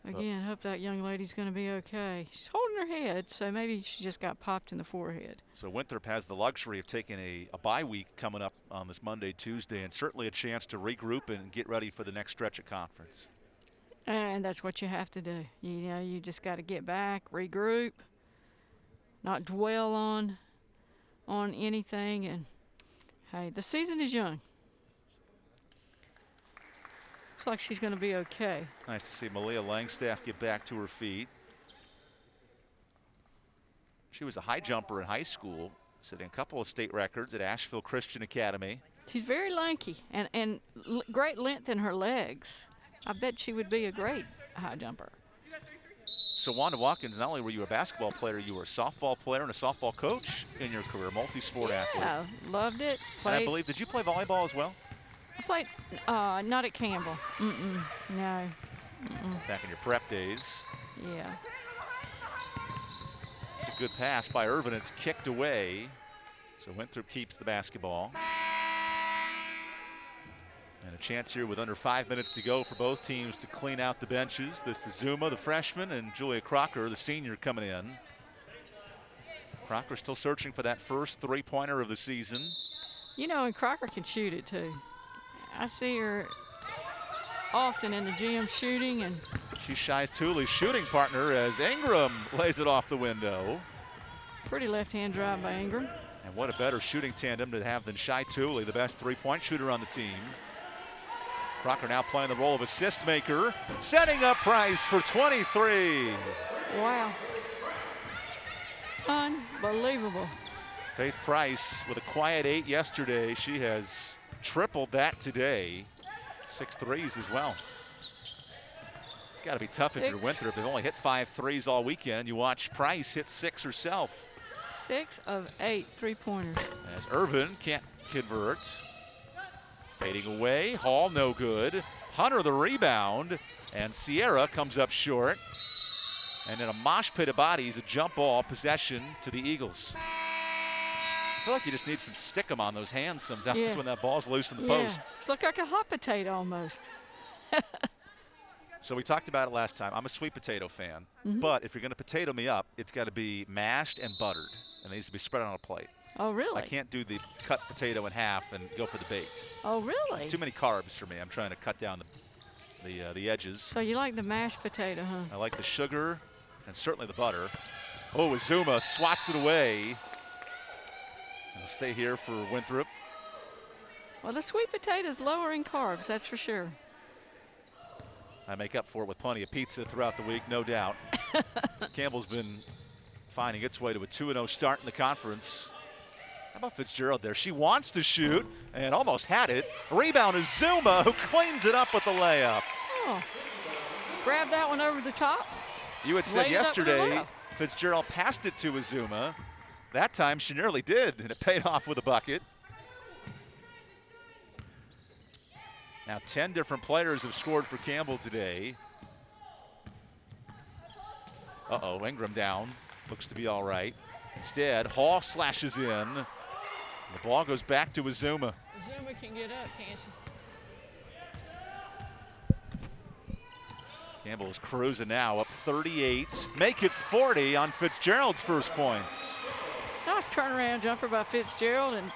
Speaker 3: Again, hope that young lady's going to be okay. She's holding her head, so maybe she just got popped in the forehead.
Speaker 2: So Winthrop has the luxury of taking a bye week coming up on this Monday, Tuesday, and certainly a chance to regroup and get ready for the next stretch of conference.
Speaker 3: And that's what you have to do. You know, you just got to get back, regroup, not dwell on anything. And hey, the season is young. Looks like she's going to be okay.
Speaker 2: Nice to see Malia Langstaff get back to her feet. She was a high jumper in high school, setting a couple of state records at Asheville Christian Academy.
Speaker 3: She's very lanky and great length in her legs. I bet she would be a great high jumper.
Speaker 2: So Wanda Watkins, not only were you a basketball player, you were a softball player and a softball coach in your career, multi-sport athlete.
Speaker 3: Yeah, loved it.
Speaker 2: And I believe, did you play volleyball as well?
Speaker 3: I played, not at Campbell. No.
Speaker 2: Back in your prep days.
Speaker 3: Yeah.
Speaker 2: It's a good pass by Irvin. It's kicked away. So Winthrop keeps the basketball. And a chance here with under 5 minutes to go for both teams to clean out the benches. This is Zuma, the freshman, and Julia Crocker, the senior, coming in. Crocker still searching for that first three-pointer of the season.
Speaker 3: You know, and Crocker can shoot it too. I see her often in the gym shooting, and
Speaker 2: she's Shai Tooley's shooting partner as Ingram lays it off the window.
Speaker 3: Pretty left-hand drive by Ingram.
Speaker 2: And what a better shooting tandem to have than Shai Tooley, the best three-point shooter on the team. Crocker now playing the role of assist maker, setting up Price for 23.
Speaker 3: Wow. Unbelievable.
Speaker 2: Faith Price with a quiet 8 yesterday. She has tripled that today. 6 threes as well. It's got to be tough if you're Winthrop. They've only hit 5 threes all weekend. You watch Price hit 6 herself.
Speaker 3: 6 of 8 three-pointers.
Speaker 2: As Irvin can't convert. Fading away, Hall no good. Hunter the rebound, and Sierra comes up short. And in a mosh pit of bodies, a jump ball possession to the Eagles. I feel like you just need some stickum on those hands sometimes when that ball's loose in the post.
Speaker 3: It's look like a hot potato almost.
Speaker 2: So we talked about it last time. I'm a sweet potato fan, but if you're going to potato me up, it's got to be mashed and buttered, and it needs to be spread on a plate.
Speaker 3: Oh, really?
Speaker 2: I can't do the cut potato in half and go for the baked.
Speaker 3: Oh, really?
Speaker 2: Too many carbs for me. I'm trying to cut down the edges.
Speaker 3: So you like the mashed potato, huh?
Speaker 2: I like the sugar and certainly the butter. Oh, Azuma swats it away. It'll stay here for Winthrop.
Speaker 3: Well, the sweet potato is lower in carbs, that's for sure.
Speaker 2: I make up for it with plenty of pizza throughout the week, no doubt. Campbell's been finding its way to a 2-0 start in the conference. How about Fitzgerald there? She wants to shoot and almost had it. Rebound is Zuma, who cleans it up with the layup.
Speaker 3: Oh, grab that one over the top.
Speaker 2: You had said yesterday Fitzgerald passed it to Azuma. That time she nearly did, and it paid off with a bucket. Now 10 different players have scored for Campbell today. Uh-oh, Ingram down. Looks to be all right. Instead, Hall slashes in. The ball goes back to Azuma.
Speaker 3: Azuma can get up, can't she?
Speaker 2: Campbell is cruising now, up 38. Make it 40 on Fitzgerald's first points.
Speaker 3: Nice turnaround jumper by Fitzgerald, and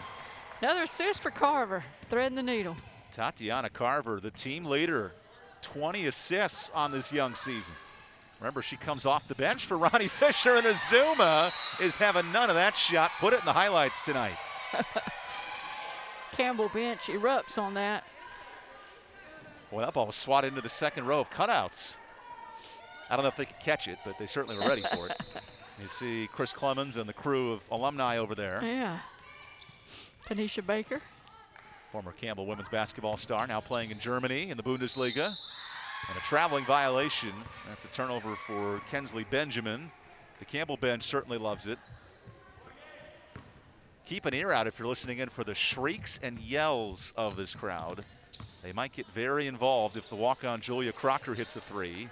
Speaker 3: another assist for Carver, threading the needle.
Speaker 2: Tatiana Carver, the team leader, 20 assists on this young season. Remember, she comes off the bench for Ronnie Fisher, and Azuma is having none of that shot. Put it in the highlights tonight.
Speaker 3: Campbell bench erupts on that.
Speaker 2: Boy, that ball was swatted into the second row of cutouts. I don't know if they could catch it, but they certainly were ready for it. You see Chris Clemens and the crew of alumni over there.
Speaker 3: Yeah. Tanisha Baker.
Speaker 2: Former Campbell women's basketball star, now playing in Germany in the Bundesliga. And a traveling violation. That's a turnover for Kensley Benjamin. The Campbell bench certainly loves it. Keep an ear out if you're listening in for the shrieks and yells of this crowd. They might get very involved if the walk-on Julia Crocker hits a three.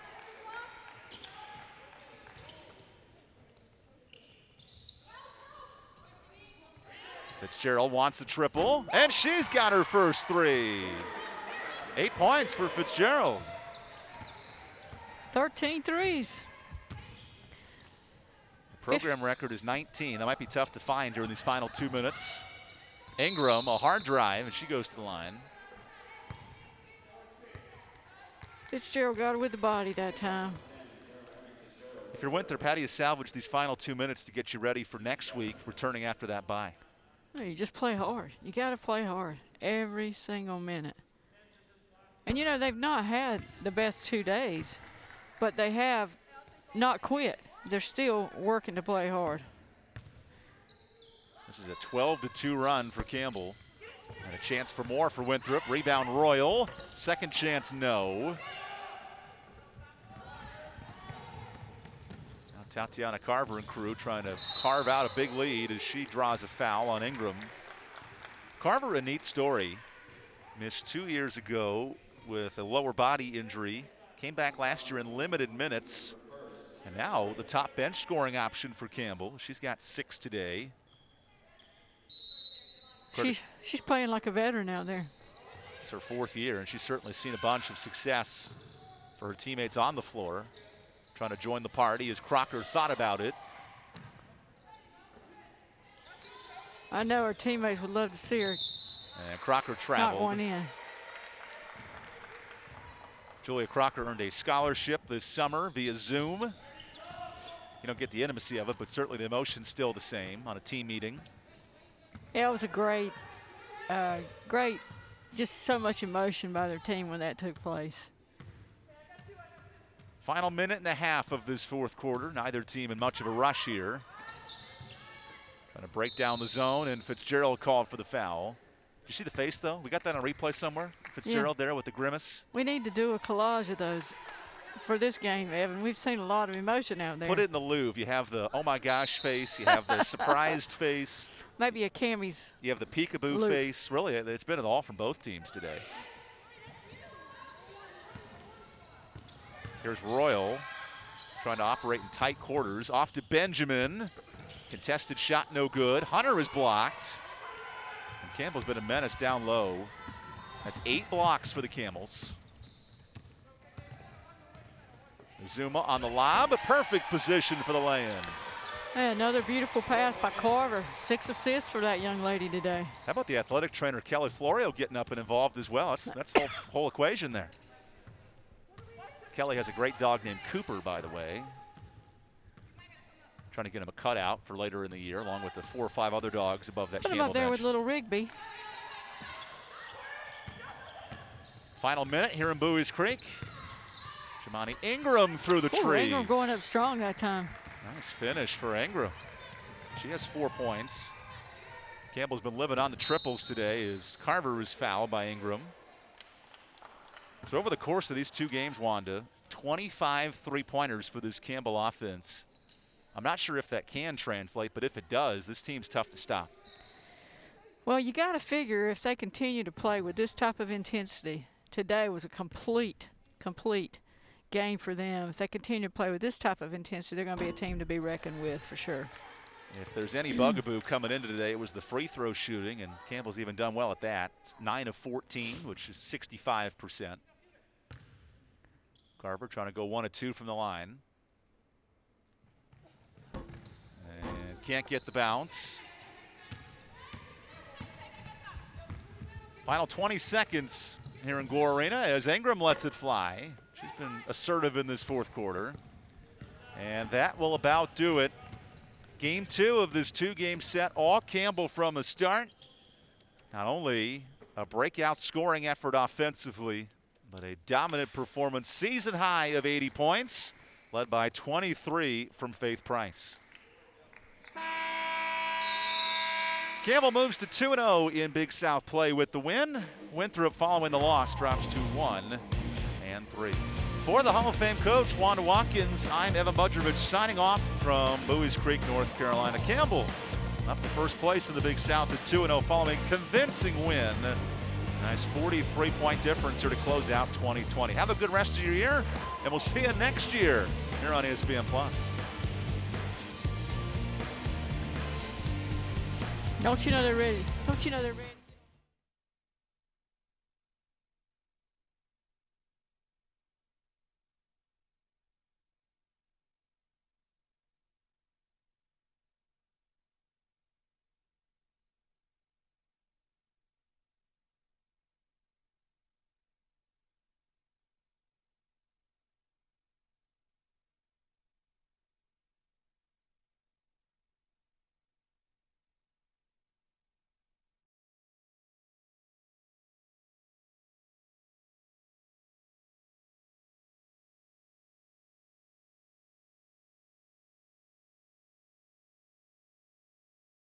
Speaker 2: Fitzgerald wants the triple, and she's got her first three. 8 points for Fitzgerald.
Speaker 3: 13 threes.
Speaker 2: The program record is 19. That might be tough to find during these final 2 minutes. Ingram, a hard drive, and she goes to the line.
Speaker 3: Fitzgerald got her with the body that time.
Speaker 2: If you're Winthrop, how do you salvage these final 2 minutes to get you ready for next week, returning after that bye?
Speaker 3: No, you just play hard. You got to play hard every single minute. And, you know, they've not had the best 2 days, but they have not quit. They're still working to play hard.
Speaker 2: This is a 12-2 run for Campbell. And a chance for more for Winthrop. Rebound Royal. Second chance, no. Now Tatiana Carver and crew trying to carve out a big lead as she draws a foul on Ingram. Carver, a neat story. Missed 2 years ago with a lower body injury. Came back last year in limited minutes. And now the top bench scoring option for Campbell. She's got 6 today.
Speaker 3: She's playing like a veteran out there.
Speaker 2: It's her 4th year, and she's certainly seen a bunch of success for her teammates on the floor. Trying to join the party as Crocker thought about it.
Speaker 3: I know her teammates would love to see her.
Speaker 2: And Crocker traveled.
Speaker 3: Not one in.
Speaker 2: Julia Crocker earned a scholarship this summer via Zoom. You don't get the intimacy of it, but certainly the emotion's still the same on a team meeting.
Speaker 3: Yeah, it was a great, just so much emotion by their team when that took place.
Speaker 2: Final minute and a half of this 4th quarter. Neither team in much of a rush here. Trying to break down the zone, and Fitzgerald called for the foul. Did you see the face, though? We got that on replay somewhere. Fitzgerald there with the grimace.
Speaker 3: We need to do a collage of those for this game, Evan. We've seen a lot of emotion out there.
Speaker 2: Put it in the Louvre. You have the oh my gosh face. You have the surprised face.
Speaker 3: Maybe a Cammie's.
Speaker 2: You have the peekaboo face. Really, it's been it all from both teams today. Here's Royal trying to operate in tight quarters. Off to Benjamin. Contested shot, no good. Hunter is blocked. And Campbell's been a menace down low. That's 8 blocks for the Camels. Zuma on the lob, a perfect position for the lay-in.
Speaker 3: Hey, another beautiful pass by Carver. 6 assists for that young lady today.
Speaker 2: How about the athletic trainer Kelly Florio getting up and involved as well? That's the whole equation there. Kelly has a great dog named Cooper, by the way. Trying to get him a cutout for later in the year, along with the 4 or 5 other dogs above that Campbell
Speaker 3: bench. What about there
Speaker 2: bench.
Speaker 3: with little Rigby?
Speaker 2: Final minute here in Bowie's Creek. Jamani Ingram through the trees.
Speaker 3: Ingram going up strong that time.
Speaker 2: Nice finish for Ingram. She has 4 points. Campbell's been living on the triples today as Carver was fouled by Ingram. So over the course of these 2 games, Wanda, 25 three-pointers for this Campbell offense. I'm not sure if that can translate, but if it does, this team's tough to stop.
Speaker 3: Well, you got to figure if they continue to play with this type of intensity, today was a complete game for them. If they continue to play with this type of intensity, they're going to be a team to be reckoned with for sure.
Speaker 2: If there's any bugaboo coming into today, it was the free throw shooting, and Campbell's even done well at that. It's 9 of 14, which is 65%. Carver trying to go 1 of 2 from the line. And can't get the bounce. Final 20 seconds here in Gore Arena as Ingram lets it fly. She's been assertive in this 4th quarter. And that will about do it. Game 2 of this 2-game set, all Campbell from the start. Not only a breakout scoring effort offensively, but a dominant performance, season high of 80 points, led by 23 from Faith Price. Campbell moves to 2-0 in Big South play with the win. Winthrop, following the loss, drops to 1-3. For the Hall of Fame coach, Wanda Watkins, I'm Evan Budrovich signing off from Bowie's Creek, North Carolina. Campbell up to first place in the Big South at 2-0 following a convincing win. Nice 43-point difference here to close out 2020. Have a good rest of your year, and we'll see you next year here on ESPN+.
Speaker 3: Don't you know they're ready? Don't you know they're ready?